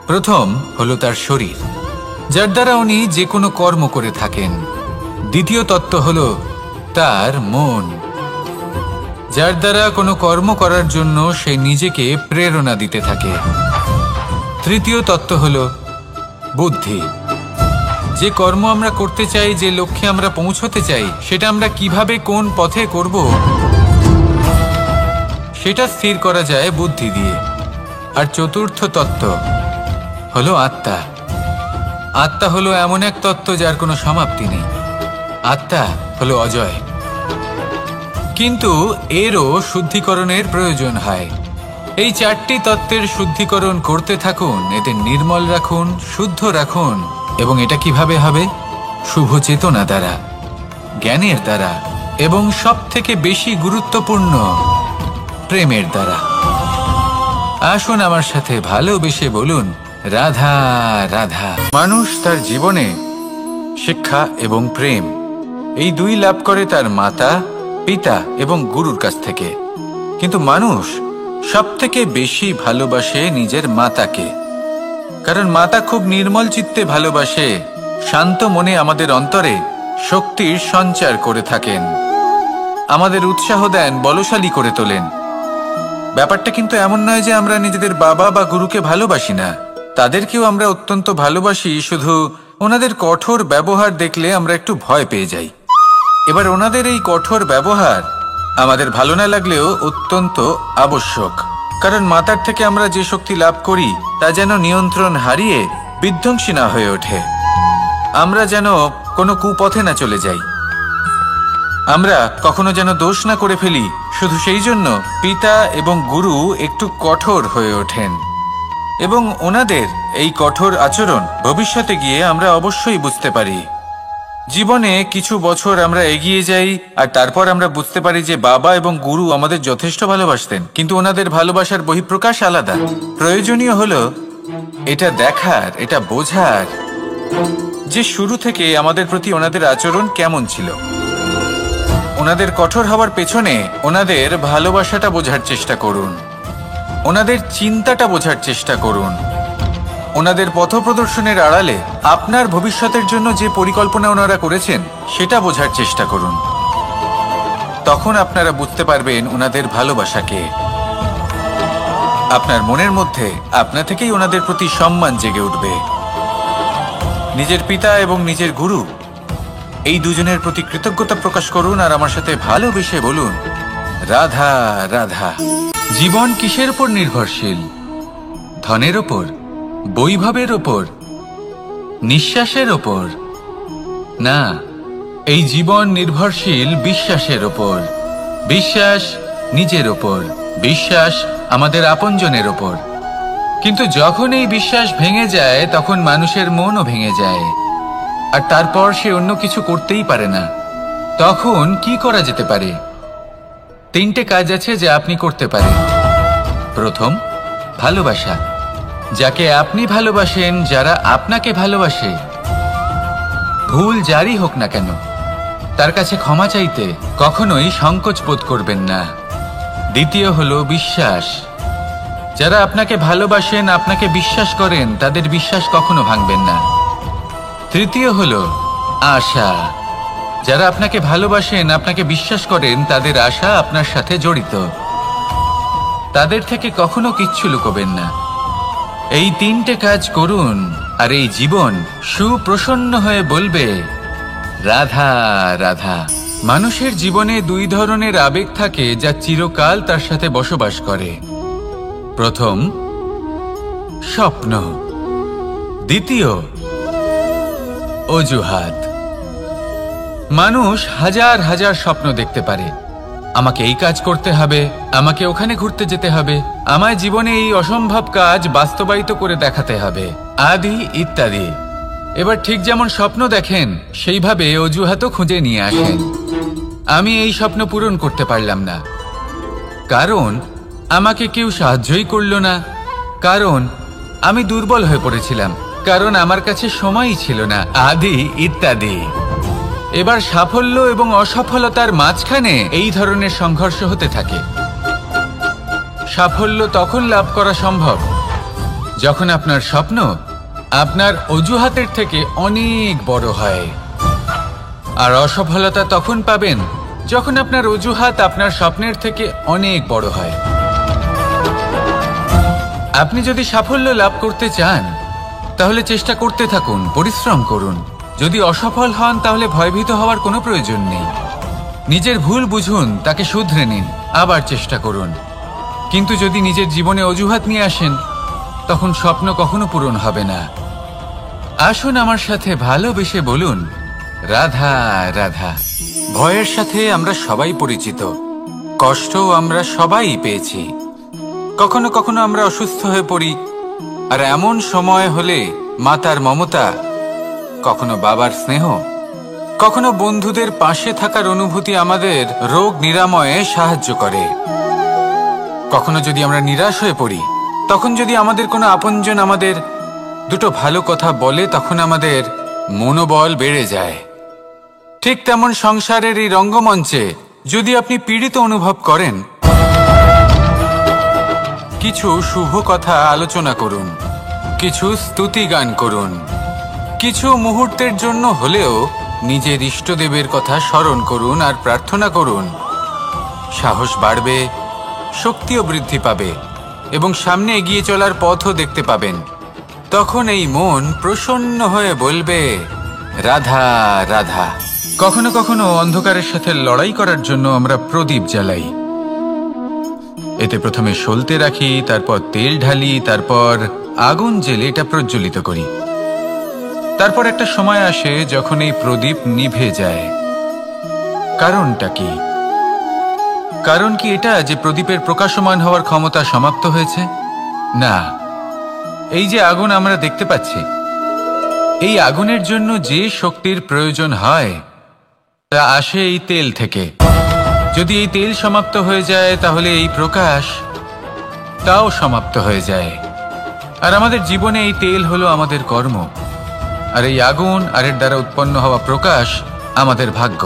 প্রথম হলো তার শরীর, যার দ্বারা উনি যে কোনো কর্ম করে থাকেন। দ্বিতীয় তত্ত্ব হলো তার মন, যার দ্বারা কোনো কর্ম করার জন্য সে নিজেকে প্রেরণা দিতে থাকে। তৃতীয় তত্ত্ব হলো বুদ্ধি, যে কর্ম আমরা করতে চাই, যে লক্ষ্যে আমরা পৌঁছতে চাই, সেটা আমরা কিভাবে কোন পথে করব সেটা স্থির করা যায় বুদ্ধি দিয়ে। আর চতুর্থ তত্ত্ব হলো আত্মা। আত্মা হলো এমন এক তত্ত্ব যার কোনো সমাপ্তি নেই। আত্মা হলো অজয়। কিন্তু এরও শুদ্ধিকরণের প্রয়োজন হয়। এই 4টি তত্ত্বের শুদ্ধিকরণ করতে থাকুন, এতে নির্মল রাখুন, শুদ্ধ রাখুন। এবং এটা কিভাবে হবে? শুভ চেতনা দ্বারা, জ্ঞানের দ্বারা, এবং সবথেকে বেশি গুরুত্বপূর্ণ প্রেমের দ্বারা। আসুন আমার সাথে ভালোবেসে বলুন, রাধা রাধা। মানুষ তার জীবনে শিক্ষা এবং প্রেম এই দুই লাভ করে তার মাতা, পিতা এবং গুরুর কাছ থেকে। কিন্তু মানুষ সবথেকে বেশি ভালোবাসে নিজের মাতাকে, কারণ মাতা খুব নির্মল চিত্তে ভালোবাসে, শান্ত মনে আমাদের অন্তরে শক্তির সঞ্চার করে থাকেন, আমাদের উৎসাহ দেন, বলশালী করে তোলেন। ব্যাপারটা কিন্তু এমন নয় যে আমরা নিজেদের বাবা বা গুরুকে ভালোবাসি না, তাদেরকেও আমরা অত্যন্ত ভালোবাসি, শুধু ওনাদের কঠোর ব্যবহার দেখলে আমরা একটু ভয় পেয়ে যাই। এবার ওনাদের এই কঠোর ব্যবহার আমাদের ভালো না লাগলেও অত্যন্ত আবশ্যক, কারণ মাতার থেকে আমরা যে শক্তি লাভ করি তা যেন নিয়ন্ত্রণ হারিয়ে বিধ্বংসী না হয়ে ওঠে, আমরা যেন কোনো কুপথে না চলে যাই, আমরা কখনো যেন দোষ না করে ফেলি। শুধু সেই জন্য পিতা এবং গুরু একটু কঠোর হয়ে ওঠেন, এবং ওনাদের এই কঠোর আচরণ ভবিষ্যতে গিয়ে আমরা অবশ্যই বুঝতে পারি। জীবনে কিছু বছর আমরা এগিয়ে যাই আর তারপর আমরা বুঝতে পারি যে বাবা এবং গুরু আমাদের যথেষ্ট ভালোবাসতেন, কিন্তু ওনাদের ভালোবাসার বহিঃপ্রকাশ আলাদা। প্রয়োজনীয় হলো এটা দেখার, এটা বোঝার যে শুরু থেকে আমাদের প্রতি ওনাদের আচরণ কেমন ছিল। ওনাদের কঠোর হওয়ার পেছনে ওনাদের ভালোবাসাটা বোঝার চেষ্টা করুন, ওনাদের চিন্তাটা বোঝার চেষ্টা করুন, ওনাদের পথপ্রদর্শনের আড়ালে আপনার ভবিষ্যতের জন্য যে পরিকল্পনা ওনারা করেছেন সেটা বোঝার চেষ্টা করুন। তখন আপনারা বুঝতে পারবেন ওনাদের ভালোবাসাকে। আপনার মনের মধ্যে আপনা থেকেই ওনাদের প্রতি সম্মান জেগে উঠবে। নিজের পিতা এবং নিজের গুরু এই দুজনের প্রতি কৃতজ্ঞতা প্রকাশ করুন আর আমার সাথে ভালোবেসে বলুন, রাধা রাধা। জীবন কিসের উপর নির্ভরশীল? ধনের ওপর, বৈভবের ওপর, নিঃশ্বাসের ওপর? না, এই জীবন নির্ভরশীল বিশ্বাসের ওপর। বিশ্বাস নিজের ওপর, বিশ্বাস আমাদের আপনজনের ওপর। কিন্তু যখন এই বিশ্বাস ভেঙে যায় তখন মানুষের মনও ভেঙে যায়, আর তারপর সে অন্য কিছু করতেই পারে না। তখন কি করা যেতে পারে? 3টে কাজ আছে যা আপনি করতে পারেন। প্রথম, ভালোবাসা। যাকে আপনি ভালোবাসেন, যারা আপনাকে ভালোবাসে, ভুল যারই হোক না কেন, তার কাছে ক্ষমা চাইতে কখনোই সংকোচ বোধ করবেন না। দ্বিতীয় হলো বিশ্বাস। যারা আপনাকে ভালোবাসেন, আপনাকে বিশ্বাস করেন, তাদের বিশ্বাস কখনো ভাঙবেন না। তৃতীয় হলো আশা। যারা আপনাকে ভালোবাসেন, আপনাকে বিশ্বাস করেন, তাদের আশা আপনার সাথে জড়িত, তাদের থেকে কখনো কিচ্ছু লুকোবেন না। এই 3টে কাজ করুন আর এই জীবন সুপ্রসন্ন হয়ে বলবে, রাধা রাধা। মানুষের জীবনে 2 ধরনের আবেগ থাকে যা চিরকাল তার সাথে বসবাস করে। প্রথম, স্বপ্ন। দ্বিতীয়, অজুহাত। মানুষ হাজার হাজার স্বপ্ন দেখতে পারে। আমাকে এই কাজ করতে হবে, আমাকে ওখানে ঘুরতে যেতে হবে, আমার জীবনে এই অসম্ভব কাজ বাস্তবায়িত করে দেখাতে হবে, আদি ইত্যাদি। এবার ঠিক যেমন স্বপ্ন দেখেন সেইভাবে অজুহাতও খুঁজে নিয়ে আসেন। আমি এই স্বপ্ন পূরণ করতে পারলাম না, কারণ আমাকে কেউ সাহায্যই করল না, কারণ আমি দুর্বল হয়ে পড়েছিলাম, কারণ আমার কাছে সময়ই ছিল না, আদি ইত্যাদি। এবার সাফল্য এবং অসফলতার মাঝখানে এই ধরনের সংঘর্ষ হতে থাকে। সাফল্য তখন লাভ করা সম্ভব যখন আপনার স্বপ্ন আপনার অজুহাতের থেকে অনেক বড় হয়, আর অসফলতা তখন পাবেন যখন আপনার অজুহাত আপনার স্বপ্নের থেকে অনেক বড় হয়। আপনি যদি সাফল্য লাভ করতে চান তাহলে চেষ্টা করতে থাকুন, পরিশ্রম করুন। যদি অসফল হন তাহলে ভয়ভীত হওয়ার কোনো প্রয়োজন নেই। নিজের ভুল বুঝুন, তাকে শুধরে নিন, আবার চেষ্টা করুন। কিন্তু যদি নিজের জীবনে অজুহাত নিয়ে আসেন তখন স্বপ্ন কখনো পূরণ হবে না। আসুন আমার সাথে ভালোবেসে বলুন, রাধা রাধা। ভয়ের সাথে আমরা সবাই পরিচিত, কষ্টও আমরা সবাই পেয়েছি। কখনো কখনো আমরা অসুস্থ হয়ে পড়ি, আর এমন সময় হলে মাতার মমতা, কখনো বাবার স্নেহ, কখনো বন্ধুদের পাশে থাকার অনুভূতি আমাদের রোগ নিরাময়ে সাহায্য করে। কখনো যদি আমরা নিরাশ হয়ে পড়ি, তখন যদি আমাদের কোনো আপনজন আমাদের দুটো ভালো কথা বলে, তখন আমাদের মনোবল বেড়ে যায়। ঠিক তেমন সংসারের এই রঙ্গমঞ্চে যদি আপনি পীড়িত অনুভব করেন, কিছু শুভ কথা আলোচনা করুন, কিছু স্তুতি গান করুন, কিছু মুহূর্তের জন্য হলেও নিজের ইষ্টদেবের কথা স্মরণ করুন আর প্রার্থনা করুন। সাহস বাড়বে, শক্তিও বৃদ্ধি পাবে এবং সামনে এগিয়ে চলার পথও দেখতে পাবেন। তখন এই মন প্রসন্ন হয়ে বলবে, রাধা রাধা। কখনো কখনো অন্ধকারের সাথে লড়াই করার জন্য আমরা প্রদীপ জ্বালাই। এতে প্রথমে সলতে রাখি, তারপর তেল ঢালি, তারপর আগুন জেলে এটা প্রজ্বলিত করি। তারপর একটা সময় আসে যখন এই প্রদীপ নিভে যায়। কারণটা কি? কারণ কি এটা যে প্রদীপের প্রকাশমান হওয়ার ক্ষমতা সমাপ্ত হয়েছে? না, এই যে আগুন আমরা দেখতে পাচ্ছি, এই আগুনের জন্য যে শক্তির প্রয়োজন হয় তা আসে এই তেল থেকে। যদি এই তেল সমাপ্ত হয়ে যায় তাহলে এই প্রকাশ তাও সমাপ্ত হয়ে যায়। আর আমাদের জীবনে এই তেল হলো আমাদের কর্ম, আর এই আগুন আর এর দ্বারা উৎপন্ন হওয়া প্রকাশ আমাদের ভাগ্য।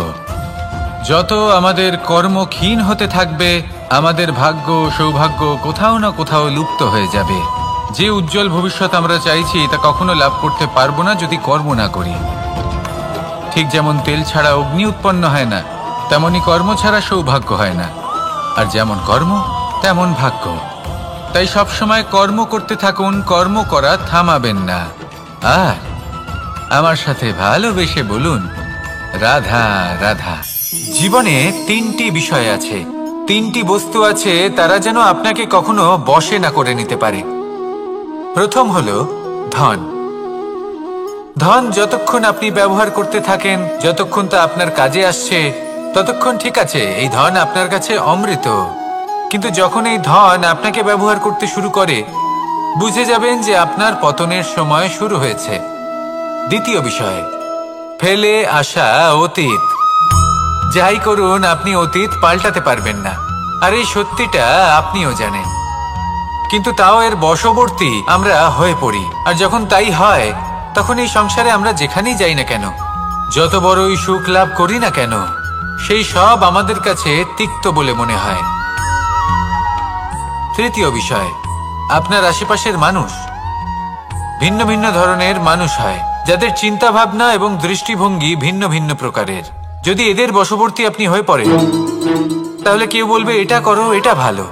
যত আমাদের কর্ম ক্ষীণ হতে থাকবে, আমাদের ভাগ্য সৌভাগ্য কোথাও না কোথাও লুপ্ত হয়ে যাবে। যে উজ্জ্বল ভবিষ্যৎ আমরা চাইছি তা কখনো লাভ করতে পারবো না যদি কর্ম না করি। ঠিক যেমন তেল ছাড়া অগ্নি উৎপন্ন হয় না, তেমনি কর্ম ছাড়া সৌভাগ্য হয় না। আর যেমন কর্ম তেমন ভাগ্য। তাই সবসময় কর্ম করতে থাকুন, কর্ম করা থামাবেন না। আর আমার সাথে ভালোবেসে বলুন, রাধা রাধা। জীবনে তিনটি বিষয় আছে, তিনটি বস্তু আছে, তারা যেন আপনাকে কখনো বশে না করে নিতে পারে। প্রথম হলো ধন। ধন যতক্ষণ আপনি ব্যবহার করতে থাকেন, যতক্ষণ তা আপনার কাজে আসছে, ততক্ষণ ঠিক আছে, এই ধন আপনার কাছে অমৃত। কিন্তু যখন এই ধন আপনাকে ব্যবহার করতে শুরু করে, বুঝে যাবেন যে আপনার পতনের সময় শুরু হয়েছে। দ্বিতীয় বিষয়, ফেলে আসা অতীত। যাই করুন, আপনি অতীত পাল্টাতে পারবেন না, আর এই সত্যিটা আপনিও জানেন। কিন্তু তাও এর বশবর্তী আমরা হয়ে পড়ি। আর যখন তাই হয়, তখন এই সংসারে আমরা যেখানেই যাই না কেন, যত বড়ই সুখ লাভ করি না কেন, সেই সব আমাদের কাছে তিক্ত বলে মনে হয়। তৃতীয় বিষয়, আপনার আশেপাশের মানুষ ভিন্ন ভিন্ন ধরনের মানুষ হয়, যাদের চিন্তা ভাবনা এবং দৃষ্টিভঙ্গি ভিন্ন ভিন্ন প্রকারের। যদি এদের বশবর্তী আপনি হয়ে পড়েন, তাহলে কেউ বলবে এটা করো, এটা ভালো।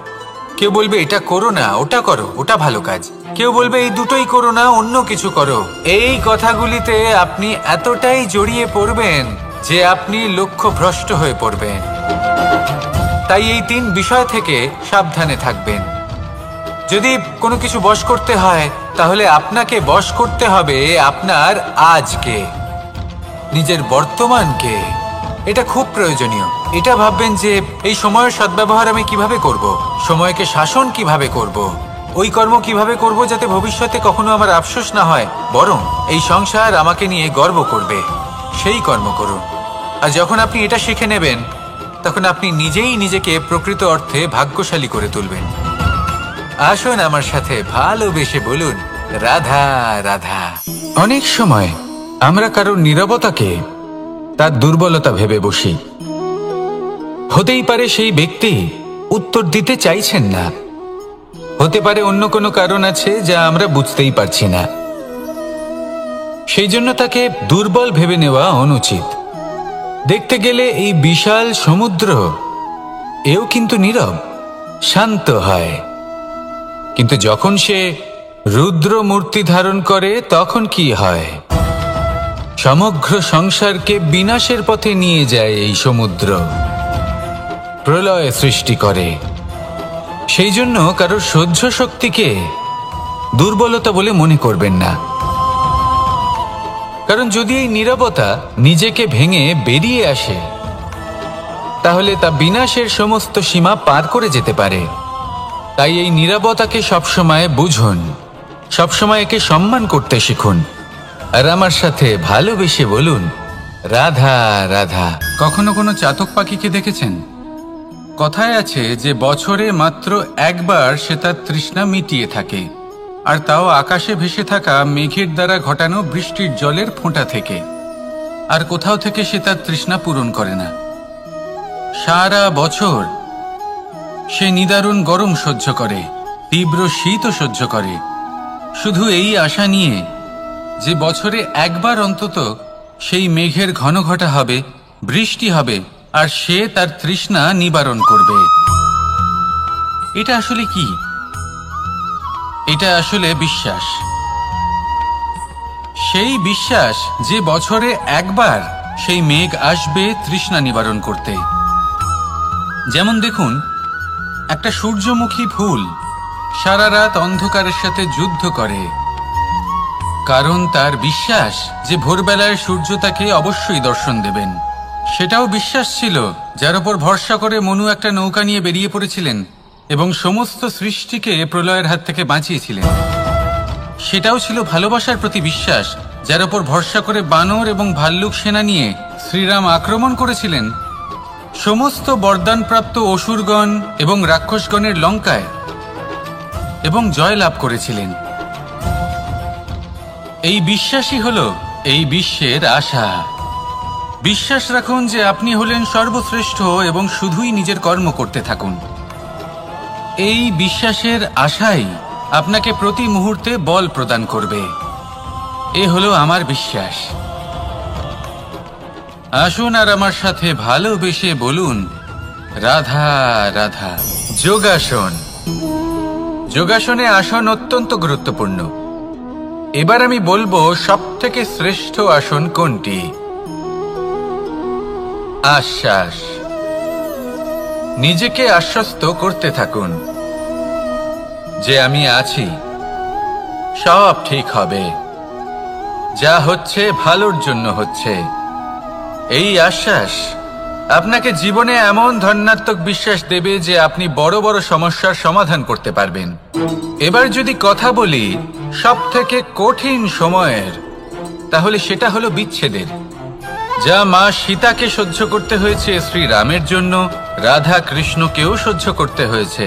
কেউ বলবে এটা করো না, ওটা করো, ওটা ভালো কাজ। কেউ বলবে এই দুটোই করো না, অন্য কিছু করো। এই কথাগুলিতে আপনি এতটাই জড়িয়ে পড়বেন যে আপনি লক্ষ্যভ্রষ্ট হয়ে পড়বেন। তাই এই তিন বিষয় থেকে সাবধানে থাকবেন। যদি কোনো কিছু বশ করতে হয়, তাহলে আপনাকে বশ করতে হবে আপনার আজকে, নিজের বর্তমানকে। এটা খুব প্রয়োজনীয়। এটা ভাববেন যে এই সময়ের সদ্ব্যবহার আমি কিভাবে করব, সময়কে শাসন কিভাবে করব, ওই কর্ম কিভাবে করব যাতে ভবিষ্যতে কখনো আমার আফসোস না হয়, বরং এই সংসার আমাকে নিয়ে গর্ব করবে, সেই কর্ম করুন। আর যখন আপনি এটা শিখে নেবেন, তখন আপনি নিজেই নিজেকে প্রকৃত অর্থে ভাগ্যশালী করে তুলবেন। আসুন আমার সাথে ভালোবেসে বলুন, রাধা রাধা। অনেক সময় আমরা কারোর নীরবতাকে তার দুর্বলতা ভেবে বসি। হতেই পারে সেই ব্যক্তি উত্তর দিতে চাইছেন না, হতে পারে অন্য কোনো কারণ আছে যা আমরা বুঝতেই পারছি না। সেই জন্য তাকে দুর্বল ভেবে নেওয়া অনুচিত। দেখতে গেলে এই বিশাল সমুদ্র এও কিন্তু নীরব, শান্ত হয়। কিন্তু যখন সে রুদ্র মূর্তি ধারণ করে তখন কি হয়? সমগ্র সংসারকে বিনাশের পথে নিয়ে যায় এই সমুদ্র, প্রলয় সৃষ্টি করে। সেই জন্য কারোর সহ্য শক্তিকে দুর্বলতা বলে মনে করবেন না। কারণ যদি এই নীরবতা নিজেকে ভেঙে বেরিয়ে আসে, তাহলে তা বিনাশের সমস্ত সীমা পার করে যেতে পারে। তাই এই নীরবতাকে সবসময় বুঝুন, সবসময় একে সম্মান করতে শিখুন, আর আমার সাথে ভালোবেসে বলুন, রাধা রাধা। কখনো কোনো চাতক পাখিকে দেখেছেন? কথায় আছে যে বছরে মাত্র একবার সে তার তৃষ্ণা মিটিয়ে থাকে, আর তাও আকাশে ভেসে থাকা মেঘের দ্বারা ঘটানো বৃষ্টির জলের ফোঁটা থেকে। আর কোথাও থেকে সে তার তৃষ্ণা পূরণ করে না। সারা বছর সে নিদারুণ গরম সহ্য করে, তীব্র শীতও সহ্য করে, শুধু এই আশা নিয়ে যে বছরে একবার অন্তত সেই মেঘের ঘন ঘটা হবে, বৃষ্টি হবে, আর সে তার তৃষ্ণা নিবারণ করবে। এটা আসলে কি? এটা আসলে বিশ্বাস। সেই বিশ্বাস যে বছরে একবার সেই মেঘ আসবে তৃষ্ণা নিবারণ করতে। যেমন দেখুন, একটা সূর্যমুখী ফুল সারা রাত অন্ধকারের সাথে যুদ্ধ করে, কারণ তার বিশ্বাস যে ভোরবেলায় সূর্য তাকে অবশ্যই দর্শন দেবেন। সেটাও বিশ্বাস ছিল যার উপর ভরসা করে মনু একটা নৌকা নিয়ে বেরিয়ে পড়েছিলেন এবং সমস্ত সৃষ্টিকে প্রলয়ের হাত থেকে বাঁচিয়েছিলেন। সেটাও ছিল ভালোবাসার প্রতি বিশ্বাস, যার উপর ভরসা করে বানর এবং ভাল্লুক সেনা নিয়ে শ্রীরাম আক্রমণ করেছিলেন সমস্ত বরদানপ্রাপ্ত অসুরগণ এবং রাক্ষসগণের লঙ্কায় এবং জয় লাভ করেছিলেন। এই বিশ্বাসই হলো এই বিশ্বের আশা। বিশ্বাস রাখুন যে আপনি হলেন সর্বশ্রেষ্ঠ এবং শুধুই নিজের কর্ম করতে থাকুন। এই বিশ্বাসের আশাই আপনাকে প্রতি মুহূর্তে বল প্রদান করবে। এ হলো আমার বিশ্বাস। আসুন আর আমার সাথে ভালোবেসে বলুন, রাধা রাধা। যোগাসন। যোগাসনে আসন অত্যন্ত গুরুত্বপূর্ণ। এবার আমি বলবো সবথেকে শ্রেষ্ঠ আসন কোনটি। আশ্বাস। নিজেকে আশ্বস্ত করতে থাকুন যে আমি আছি, সব ঠিক হবে, যা হচ্ছে ভালোর জন্য হচ্ছে। এই আশ্বাস আপনাকে জীবনে এমন ধন্যাত্মক বিশ্বাস দেবে যে আপনি বড় বড় সমস্যার সমাধান করতে পারবেন। এবার যদি কথা বলি সবথেকে কঠিন সময়ের, তাহলে সেটা হলো বিচ্ছেদের, যা মা সীতাকে সহ্য করতে হয়েছে শ্রীরামের জন্য, রাধা কৃষ্ণকেও সহ্য করতে হয়েছে।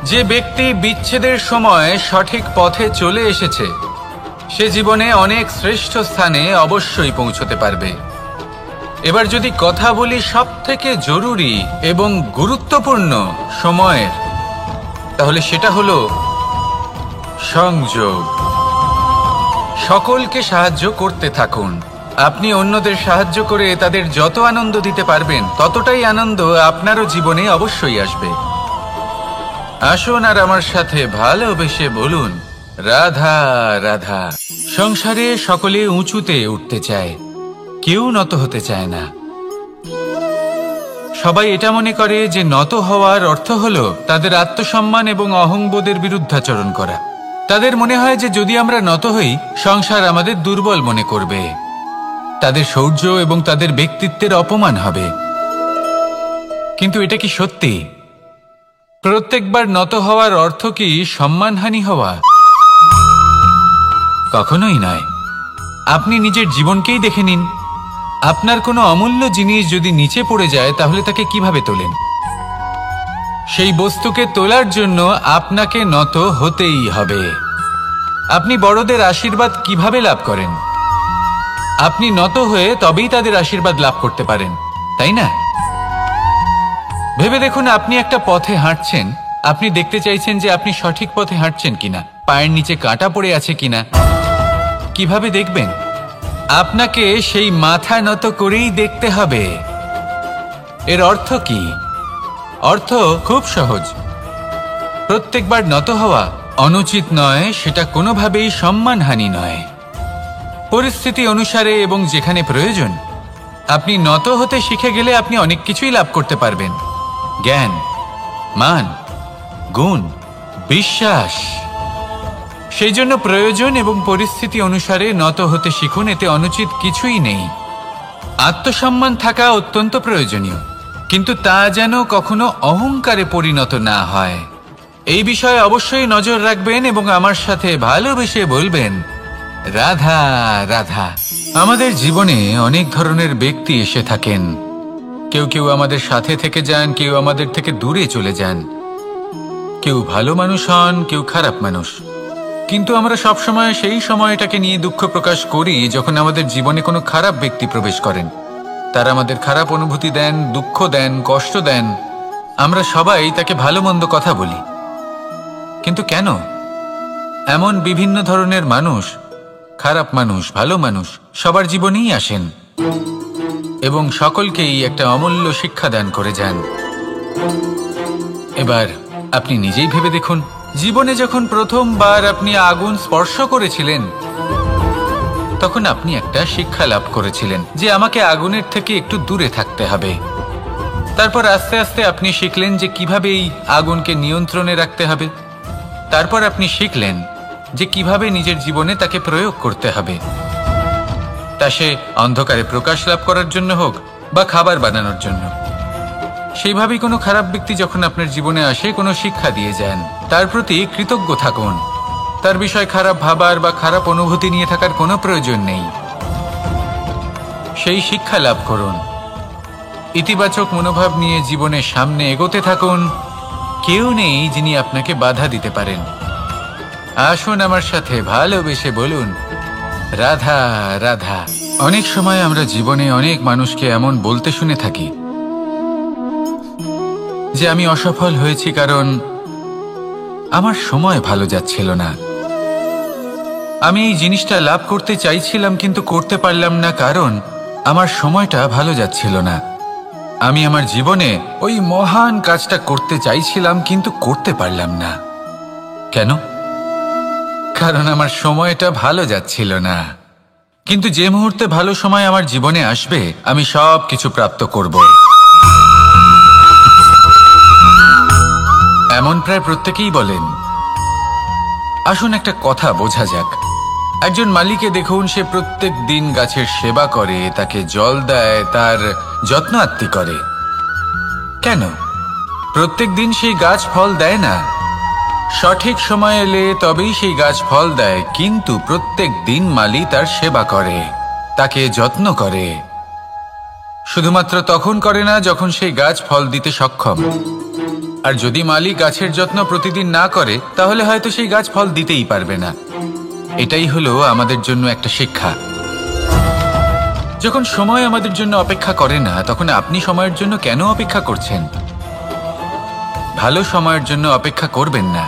যে ব্যক্তি বিচ্ছেদের সময় সঠিক পথে চলে এসেছে সে জীবনে অনেক শ্রেষ্ঠ স্থানে অবশ্যই পৌঁছতে পারবে। এবার যদি কথা বলি সবথেকে জরুরি এবং গুরুত্বপূর্ণ সময়ের, তাহলে সেটা হলো সংযোগ। সকলকে সাহায্য করতে থাকুন। আপনি অন্যদের সাহায্য করে তাদের যত আনন্দ দিতে পারবেন ততটাই আনন্দ আপনারও জীবনে অবশ্যই আসবে। আসুন আর আমার সাথে ভালোবেসে বলুন, রাধা রাধা। সংসারে সকলে উঁচুতে উঠতে চায়, কেউ নত হতে চায় না। সবাই এটা মনে করে যে নত হওয়ার অর্থ হলো তাদের আত্মসম্মান এবং অহংবোধের বিরুদ্ধাচরণ করা। তাদের মনে হয় যে যদি আমরা নত হই সংসার আমাদের দুর্বল মনে করবে, তাদের শৌর্য এবং তাদের ব্যক্তিত্বের অপমান হবে। কিন্তু এটা কি সত্যি? প্রত্যেকবার নত হওয়ার অর্থ কি সম্মানহানি হওয়া? কখনোই নয়। আপনি নিজের জীবনকেই দেখে নিন। আপনার কোনো অমূল্য জিনিস যদি নিচে পড়ে যায় তাহলে তাকে কিভাবে তোলেন? সেই বস্তুকে তোলার জন্য আপনাকে নত হতেই হবে। আপনি বড়দের আশীর্বাদ কিভাবে লাভ করেন? আপনি নত হয়ে তবেই তাদের আশীর্বাদ লাভ করতে পারেন, তাই না? ভেবে দেখুন, আপনি একটা পথে হাঁটছেন, আপনি দেখতে চাইছেন যে আপনি সঠিক পথে হাঁটছেন কিনা, পায়ের নিচে কাঁটা পড়ে আছে কিনা। কিভাবে দেখবেন? আপনাকে সেই মাথা নত করেই দেখতে হবে। এর অর্থ কি? অর্থ খুব সহজ। প্রত্যেকবার নত হওয়া অনুচিত নয়, সেটা কোনোভাবেই সম্মানহানি নয়। পরিস্থিতি অনুসারে এবং যেখানে প্রয়োজন আপনি নত হতে শিখে গেলে আপনি অনেক কিছুই লাভ করতে পারবেন। জ্ঞান, মান, গুণ, বিশ্বাস। সেই জন্য প্রয়োজন এবং পরিস্থিতি অনুসারে নত হতে শিখুন, এতে অনুচিত কিছুই নেই। আত্মসম্মান থাকা অত্যন্ত প্রয়োজনীয়, কিন্তু তা যেন কখনো অহংকারে পরিণত না হয়। এই বিষয়ে অবশ্যই নজর রাখবেন এবং আমার সাথে ভালোবেসে বলবেন, রাধা রাধা। আমাদের জীবনে অনেক ধরনের ব্যক্তি এসে থাকেন। কেউ কেউ আমাদের সাথে থেকে যান, কেউ আমাদের থেকে দূরে চলে যান। কেউ ভালো মানুষ হন, কেউ খারাপ মানুষ। কিন্তু আমরা সবসময় সেই সময়টাকে নিয়ে দুঃখ প্রকাশ করি যখন আমাদের জীবনে কোনো খারাপ ব্যক্তি প্রবেশ করেন। তারা আমাদের খারাপ অনুভূতি দেন, দুঃখ দেন, কষ্ট দেন। আমরা সবাই তাকে ভালো মন্দ কথা বলি। কিন্তু কেন? এমন বিভিন্ন ধরনের মানুষ, খারাপ মানুষ, ভালো মানুষ সবার জীবনেই আসেন এবং সকলকেই একটা অমূল্য শিক্ষা দান করে যান। এবার আপনি নিজেই ভেবে দেখুন, জীবনে যখন প্রথমবার আপনি আগুন স্পর্শ করেছিলেন তখন আপনি একটা শিক্ষা লাভ করেছিলেন যে আমাকে আগুনের থেকে একটু দূরে থাকতে হবে। তারপর আস্তে আস্তে আপনি শিখলেন যে কিভাবে এই আগুনকে নিয়ন্ত্রণে রাখতে হবে। তারপর আপনি শিখলেন যে কিভাবে নিজের জীবনে তাকে প্রয়োগ করতে হবে, তা সে অন্ধকারে প্রকাশ লাভ করার জন্য হোক বা খাবার বানানোর জন্য। সেইভাবেই কোনো খারাপ ব্যক্তি যখন আপনার জীবনে আসে, কোনো শিক্ষা দিয়ে যান, তার প্রতি কৃতজ্ঞ থাকুন। তার বিষয় খারাপ ভাবার বা খারাপ অনুভূতি নিয়ে থাকার কোনো প্রয়োজন নেই। সেই শিক্ষা লাভ করুন, ইতিবাচক মনোভাব নিয়ে জীবনের সামনে এগোতে থাকুন। কেউ নেই যিনি আপনাকে বাধা দিতে পারেন। আসুন আমার সাথে ভালোবেসে বলুন, রাধা রাধা। অনেক সময় আমরা জীবনে অনেক মানুষকে এমন বলতে শুনে থাকি যে আমি অসফল হয়েছি কারণ আমার সময় ভালো যাচ্ছিল না। আমি এই জিনিসটা লাভ করতে চাইছিলাম কিন্তু করতে পারলাম না কারণ আমার সময়টা ভালো যাচ্ছিল না। আমি আমার জীবনে ওই মহান কাজটা করতে চাইছিলাম কিন্তু করতে পারলাম না। কেন? কারণ আমার সময়টা ভালো যাচ্ছিল না। কিন্তু যে মুহূর্তে ভালো সময় আমার জীবনে আসবে আমি সব কিছু প্রাপ্ত করব। এমন প্রায় প্রত্যেকেই বলেন। আসুন একটা কথা বোঝা যাক। একজন মালিকে দেখুন, সে প্রত্যেক দিন গাছের সেবা করে, তাকে জল দেয়, তার যত্ন আত্তি করে। কেন? প্রত্যেক দিন সেই গাছ ফল দেয় না। সঠিক সময় এলে তবেই সেই গাছ ফল দেয়, কিন্তু প্রত্যেক দিন মালি তার সেবা করে, তাকে যত্ন করে। শুধুমাত্র তখন করে না যখন সেই গাছ ফল দিতে সক্ষম। আর যদি মালি গাছের যত্ন প্রতিদিন না করে তাহলে হয়তো সেই গাছ ফল দিতেই পারবে না। এটাই হলো আমাদের জন্য একটা শিক্ষা। যখন সময় আমাদের জন্য অপেক্ষা করে না তখন আপনি সময়ের জন্য কেন অপেক্ষা করছেন? ভালো সময়ের জন্য অপেক্ষা করবেন না।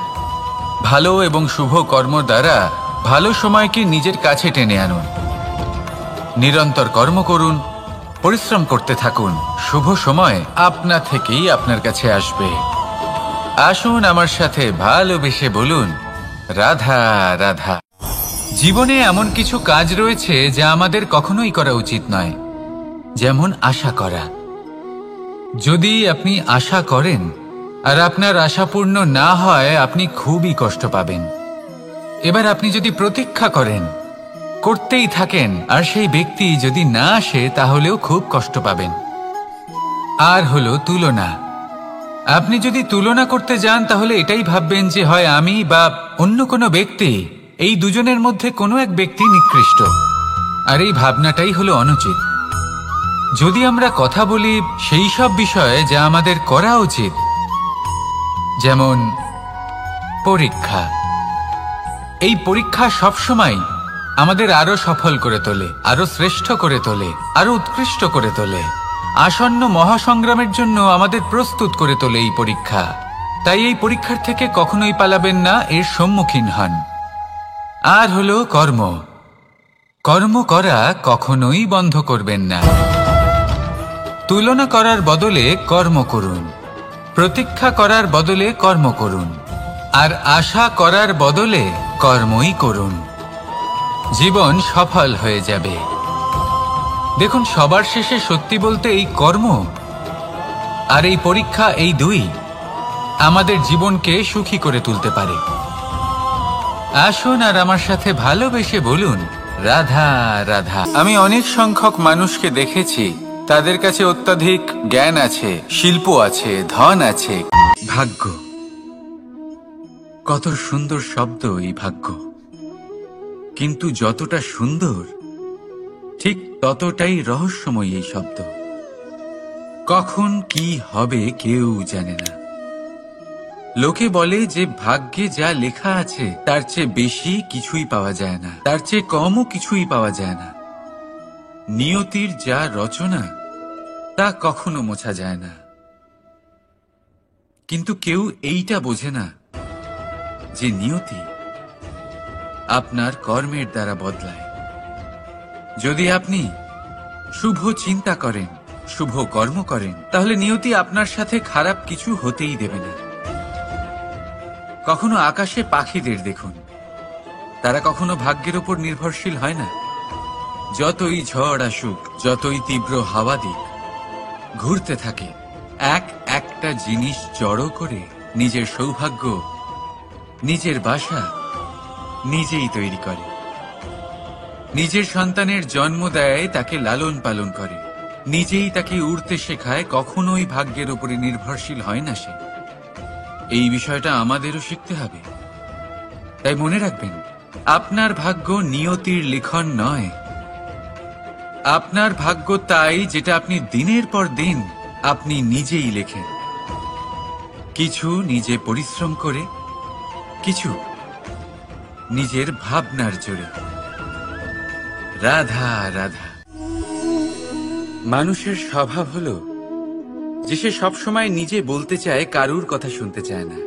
ভালো এবং শুভ কর্ম দ্বারা ভালো সময়কে নিজের কাছে টেনে আনুন। নিরন্তর কর্ম করুন, পরিশ্রম করতে থাকুন। শুভ সময় আপনা থেকেই আপনার কাছে আসবে। আসুন আমার সাথে ভালোবেসে বলুন, রাধা রাধা। জীবনে এমন কিছু কাজ রয়েছে যা আমাদের কখনোই করা উচিত নয়, যেমন আশা করা। যদি আপনি আশা করেন আর আপনার আশা পূর্ণ না হয় আপনি খুবই কষ্ট পাবেন। এবার আপনি যদি প্রতীক্ষা করেন, করতেই থাকেন, আর সেই ব্যক্তি যদি না আসে তাহলেও খুব কষ্ট পাবেন। আর হলো তুলনা। আপনি যদি তুলনা করতে যান তাহলে এটাই ভাববেন যে হয় আমি বা অন্য কোনো ব্যক্তি, এই দুজনের মধ্যে কোনো এক ব্যক্তি নিকৃষ্ট। আর এই ভাবনাটাই হলো অনুচিত। যদি আমরা কথা বলি সেই সব বিষয়ে যা আমাদের করা উচিত, যেমন পরীক্ষা। এই পরীক্ষা সবসময় আমাদের আরো সফল করে তোলে, আরো শ্রেষ্ঠ করে তোলে, আরো উৎকৃষ্ট করে তোলে। আসন্ন মহাসংগ্রামের জন্য আমাদের প্রস্তুত করে তোলে এই পরীক্ষা। তাই এই পরীক্ষার থেকে কখনোই পালাবেন না, এর সম্মুখীন হন। আর হলো কর্ম। কর্ম করা কখনোই বন্ধ করবেন না। তুলনা করার বদলে কর্ম করুন, প্রতীক্ষা করার বদলে কর্ম করুন, আর আশা করার বদলে কর্মই করুন। জীবন সফল হয়ে যাবে। দেখুন, সবার শেষে সত্যি বলতে এই কর্ম আর এই পরীক্ষা, এই দুই আমাদের জীবনকে সুখী করে তুলতে পারে। আসুন আর আমার সাথে ভালোবেসে বলুন, রাধা রাধা। আমি অনেক সংখ্যক মানুষকে দেখেছি, তাদের কাছে অত্যাধিক জ্ঞান আছে, শিল্প আছে, ধন আছে। ভাগ্য, কত সুন্দর শব্দ এই ভাগ্য। কিন্তু যতটা সুন্দর, ঠিক ততটাই রহস্যময় এই শব্দ। কখন কি হবে কেউ জানে না। লোকে বলে যে ভাগ্যে যা লেখা আছে তার চেয়ে বেশি কিছুই পাওয়া যায় না, তার চেয়ে কমও কিছুই পাওয়া যায় না। নিয়তির যা রচনা তা কখনো মোছা যায় না। কিন্তু কেউ এইটা বোঝে না যে নিয়তি আপনার কর্মের দ্বারা বদলায়। যদি আপনি শুভ চিন্তা করেন, শুভ কর্ম করেন, তাহলে নিয়তি আপনার সাথে খারাপ কিছু হতেই দেবে না। কখনো আকাশে পাখিদের দেখুন, তারা কখনো ভাগ্যের উপর নির্ভরশীল হয় না। যতই ঝড় আসুক, যতই তীব্র হাওয়া দিক, ঘুরতে থাকে, একটা জিনিস জড়ো করে নিজের সৌভাগ্য, নিজের বাসা নিজেই তৈরি করে। নিজের সন্তানের জন্ম দেয়, তাকে লালন পালন করে, নিজেই তাকে উড়তে শেখায়, কখনোই ভাগ্যের উপরে নির্ভরশীল হয় না সে। এই বিষয়টা আমাদেরও শিখতে হবে। তাই মনে রাখবেন, আপনার ভাগ্য নিয়তির লিখন নয়। আপনার ভাগ্য তাই যেটা আপনি দিনের পর দিন আপনি নিজেই লেখেন। কিছু নিজে পরিশ্রম করে, কিছু নিজের ভাবনার জোরে। রাধা রাধা। মানুষের স্বভাব হলো যে সে সবসময় নিজে বলতে চায়, কারুর কথা শুনতে চায় না।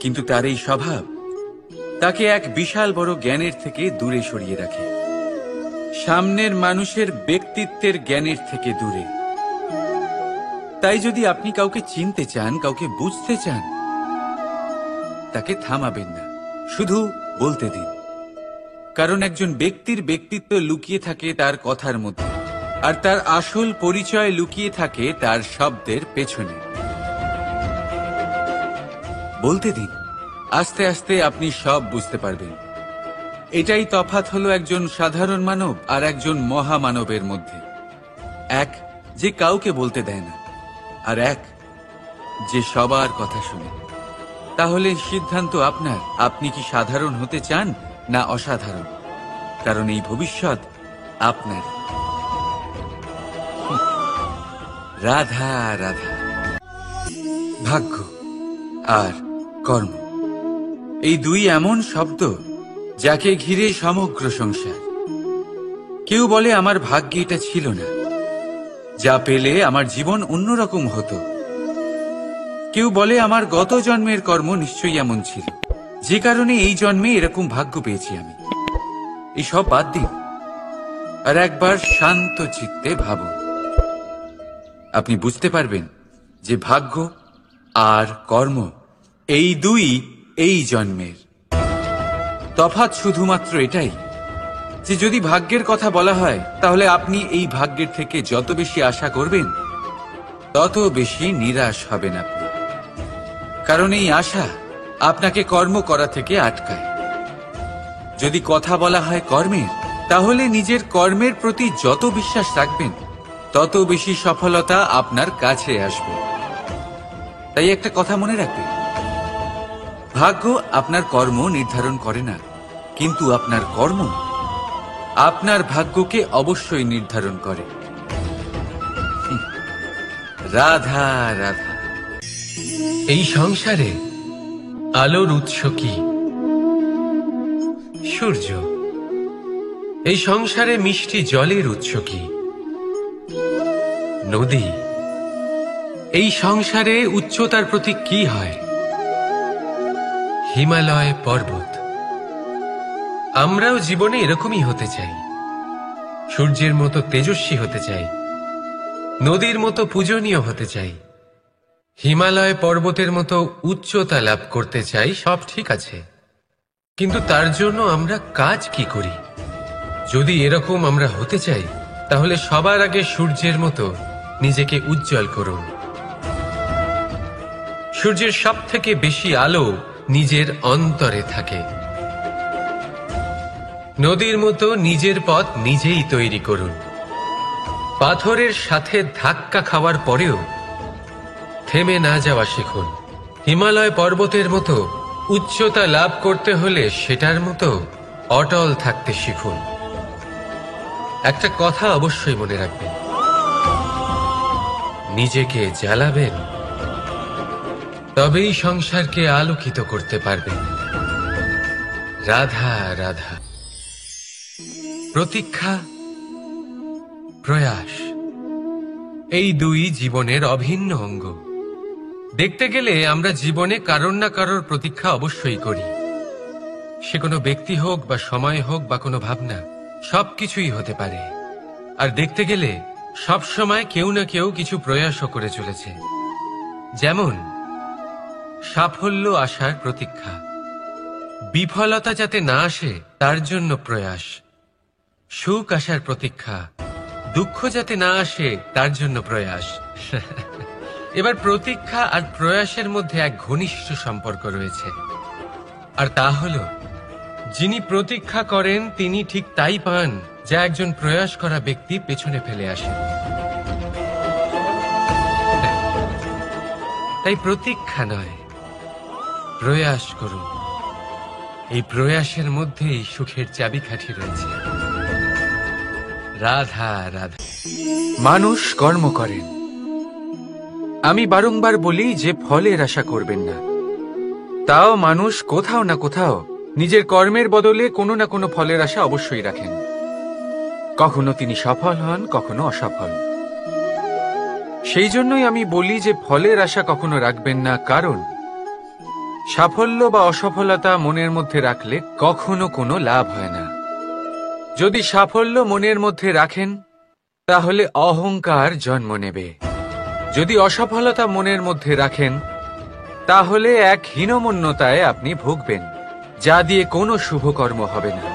কিন্তু তার এই স্বভাব তাকে এক বিশাল বড় জ্ঞানের থেকে দূরে সরিয়ে রাখে, সামনের মানুষের ব্যক্তিত্বের জ্ঞানের থেকে দূরে। তাই যদি আপনি কাউকে চিনতে চান, কাউকে বুঝতে চান, তাকে থামাবেন না, শুধু বলতে দিন। কারণ একজন ব্যক্তির ব্যক্তিত্ব লুকিয়ে থাকে তার কথার মধ্যে, আর তার আসল পরিচয় লুকিয়ে থাকে তার শব্দের পেছনে। বলতে দিন, আস্তে আস্তে আপনি সব বুঝতে পারবেন। এটাই তফাৎ হলো একজন সাধারণ মানব আর একজন মহামানবের মধ্যে। এক যে কাউকে বলতে দেয় না, আর এক যে সবার কথা শুনে। তাহলে সিদ্ধান্ত আপনার, আপনি কি সাধারণ হতে চান না অসাধারণ? কারণ এই ভবিষ্যৎ আপনার। রাধা রাধা। ভাগ্য আর কর্ম, এই দুই এমন শব্দ যাকে ঘিরে সমগ্র সংসার। কেউ বলে আমার ভাগ্যে এটা ছিল না, যা পেলে আমার জীবন অন্যরকম হতো। কেউ বলে আমার গত জন্মের কর্ম নিশ্চয়ই এমন ছিল, যে কারণে এই জন্মে এরকম ভাগ্য পেয়েছি আমি। এসব বাদ দিন আর একবার শান্ত চিত্তে ভাবুন। আপনি বুঝতে পারবেন যে ভাগ্য আর কর্ম এই দুই এই জন্মের। তফাৎ শুধুমাত্র এটাই যে যদি ভাগ্যের কথা বলা হয়, তাহলে আপনি এই ভাগ্যের থেকে যত বেশি আশা করবেন তত বেশি নিরাশ হবেন আপনি। কারণ এই আশা আপনাকে কর্ম করা থেকে আটকায়। যদি কথা বলা হয় কর্মের, তাহলে নিজের কর্মের প্রতি যত বিশ্বাস রাখবেন তত বেশি সফলতা আপনার কাছে আসবে। তাই একটা কথা মনে রাখবেন, ভাগ্য আপনার কর্ম নির্ধারণ করে না, কিন্তু আপনার কর্ম আপনার ভাগ্যকে অবশ্যই নির্ধারণ করে। রাধা রাধা। এই সংসারে আলোর উৎস কি? সূর্য। এই সংসারে মিষ্টি জলের উৎস কি? নদী। এই সংসারে উচ্চতার প্রতীক কি হয়? হিমালয় পর্বত। আমরাও জীবনে এরকমই হতে চাই, সূর্যের মতো তেজস্বী হতে চাই, নদীর মতো পূজনীয় হতে চাই, হিমালয় পর্বতের মতো উচ্চতা লাভ করতে চাই। সব ঠিক আছে, কিন্তু তার জন্য আমরা কাজ কি করি? যদি এরকম আমরা হতে চাই, তাহলে সবার আগে সূর্যের মতো নিজেকে উজ্জ্বল করুন। সূর্যের সব থেকে বেশি আলো নিজের অন্তরে থাকে। নদীর মতো নিজের পথ নিজেই তৈরি করুন। পাথরের সাথে ধাক্কা খাওয়ার পরেও থেমে না যাওয়া শিখুন। হিমালয় পর্বতের মতো উচ্চতা লাভ করতে হলে সেটার মতো অটল থাকতে শিখুন। একটা কথা অবশ্যই মনে রাখবেন, নিজেকে জ্বালাবেন, তবেই সংসারকে আলোকিত করতে পারবেন। রাধা রাধা। প্রতীক্ষা, প্রয়াস, এই দুই জীবনের অভিন্ন অঙ্গ। দেখতে গেলে আমরা জীবনে কারোর না কারোর প্রতীক্ষা অবশ্যই করি। সে কোনো ব্যক্তি হোক বা সময় হোক বা কোনো ভাবনা, সবকিছুই হতে পারে। আর দেখতে গেলে সব সময় কেউ না কেউ কিছু প্রয়াসও করে চলেছে। যেমন সাফল্য আসার প্রতীক্ষা, বিফলতা যাতে না আসে তার জন্য প্রয়াস, সুখ আসার প্রতীক্ষা, দুঃখ যাতে না আসে তার জন্য প্রয়াস। এবার প্রতীক্ষা আর প্রয়াসের মধ্যে এক ঘনিষ্ঠ সম্পর্ক রয়েছে, আর তা হলো যিনি প্রতীক্ষা করেন তিনি ঠিক তাই পান যা একজন প্রয়াস করা ব্যক্তি পেছনে ফেলে আসে। তাই প্রতীক্ষা নয়, প্রয়াস করুন। এই প্রয়াসের মধ্যেই সুখের চাবিকাঠি রয়েছে। রাধা রাধা। মানুষ কর্ম করেন। আমি বারংবার বলি যে ফলের আশা করবেন না। তাও মানুষ কোথাও না কোথাও নিজের কর্মের বদলে কোনো না কোনো ফলের আশা অবশ্যই রাখেন। কখনো তিনি সফল হন, কখনো অসফল। সেই জন্যই আমি বলি যে ফলের আশা কখনো রাখবেন না, কারণ সাফল্য বা অসফলতা মনের মধ্যে রাখলে কখনো কোনো লাভ হয় না। যদি সাফল্য মনের মধ্যে রাখেন তাহলে অহংকার জন্ম নেবে। যদি অসফলতা মনের মধ্যে রাখেন তাহলে এক হীনমন্যতায় আপনি ভুগবেন, যা দিয়ে কোনো শুভকর্ম হবে না।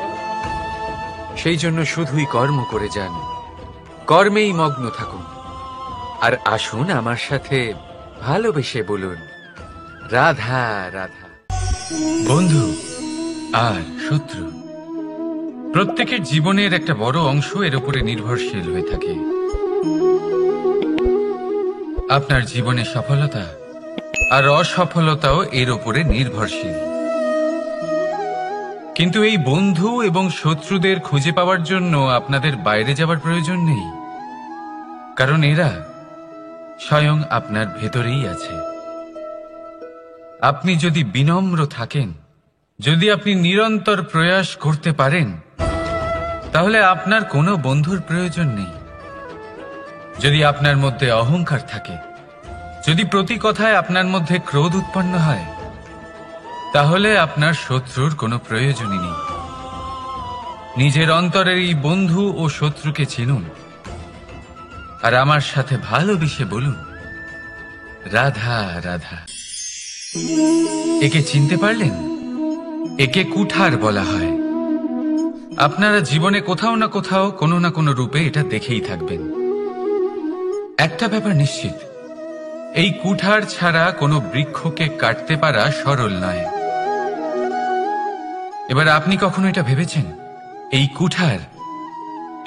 সেই জন্য শুধুই কর্ম করে যান, কর্মেই মগ্ন থাকুন। আর আসুন আমার সাথে ভালোবেসে বলুন, রাধা রাধা। বন্ধু আর শত্রু, প্রত্যেকের জীবনের একটা বড় অংশ এর উপরে নির্ভরশীল হয়ে থাকে। আপনার জীবনে সফলতা আর অসফলতাও এর উপরে নির্ভরশীল। কিন্তু এই বন্ধু এবং শত্রুদের খুঁজে পাওয়ার জন্য আপনাদের বাইরে যাওয়ার প্রয়োজন নেই, কারণ এরা স্বয়ং আপনার ভেতরেই আছে। আপনি যদি বিনম্র থাকেন, যদি আপনি নিরন্তর প্রয়াস করতে পারেন, তাহলে আপনার কোনো বন্ধুর প্রয়োজন নেই। যদি আপনার মধ্যে অহংকার থাকে, যদি প্রতি কথায় আপনার মধ্যে ক্রোধ উৎপন্ন হয়, তাহলে আপনার শত্রুর কোনো প্রয়োজনই নেই। নিজের অন্তরের এই বন্ধু ও শত্রুকে চিনুন, আর আমার সাথে ভালোবেসে বলুন, রাধা রাধা। একে চিনতে পারলেন? একে কুঠার বলা হয়। আপনারা জীবনে কোথাও না কোথাও কোনো না কোনো রূপে এটা দেখেই থাকবেন। একটা ব্যাপার নিশ্চিত, এই কুঠার ছাড়া কোনো বৃক্ষকে কাটতে পারা সরল নয়। এবার আপনি কখনো এটা ভেবেছেন, এই কুঠার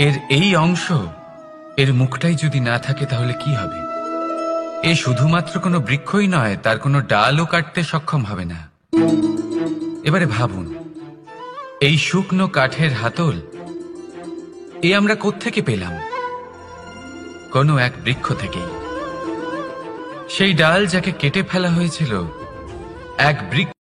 এর এই অংশ, এর মুখটাই যদি না থাকে তাহলে কি হবে? এ শুধুমাত্র কোনো বৃক্ষই নয়, তার কোনো ডালও কাটতে সক্ষম হবে না। এবারে ভাবুন, এই শুকনো কাঠের হাতল এ আমরা কোত্থেকে পেলাম? কোনো এক বৃক্ষ থেকেই। সেই ডাল যাকে কেটে ফেলা হয়েছিল এক বৃক্ষ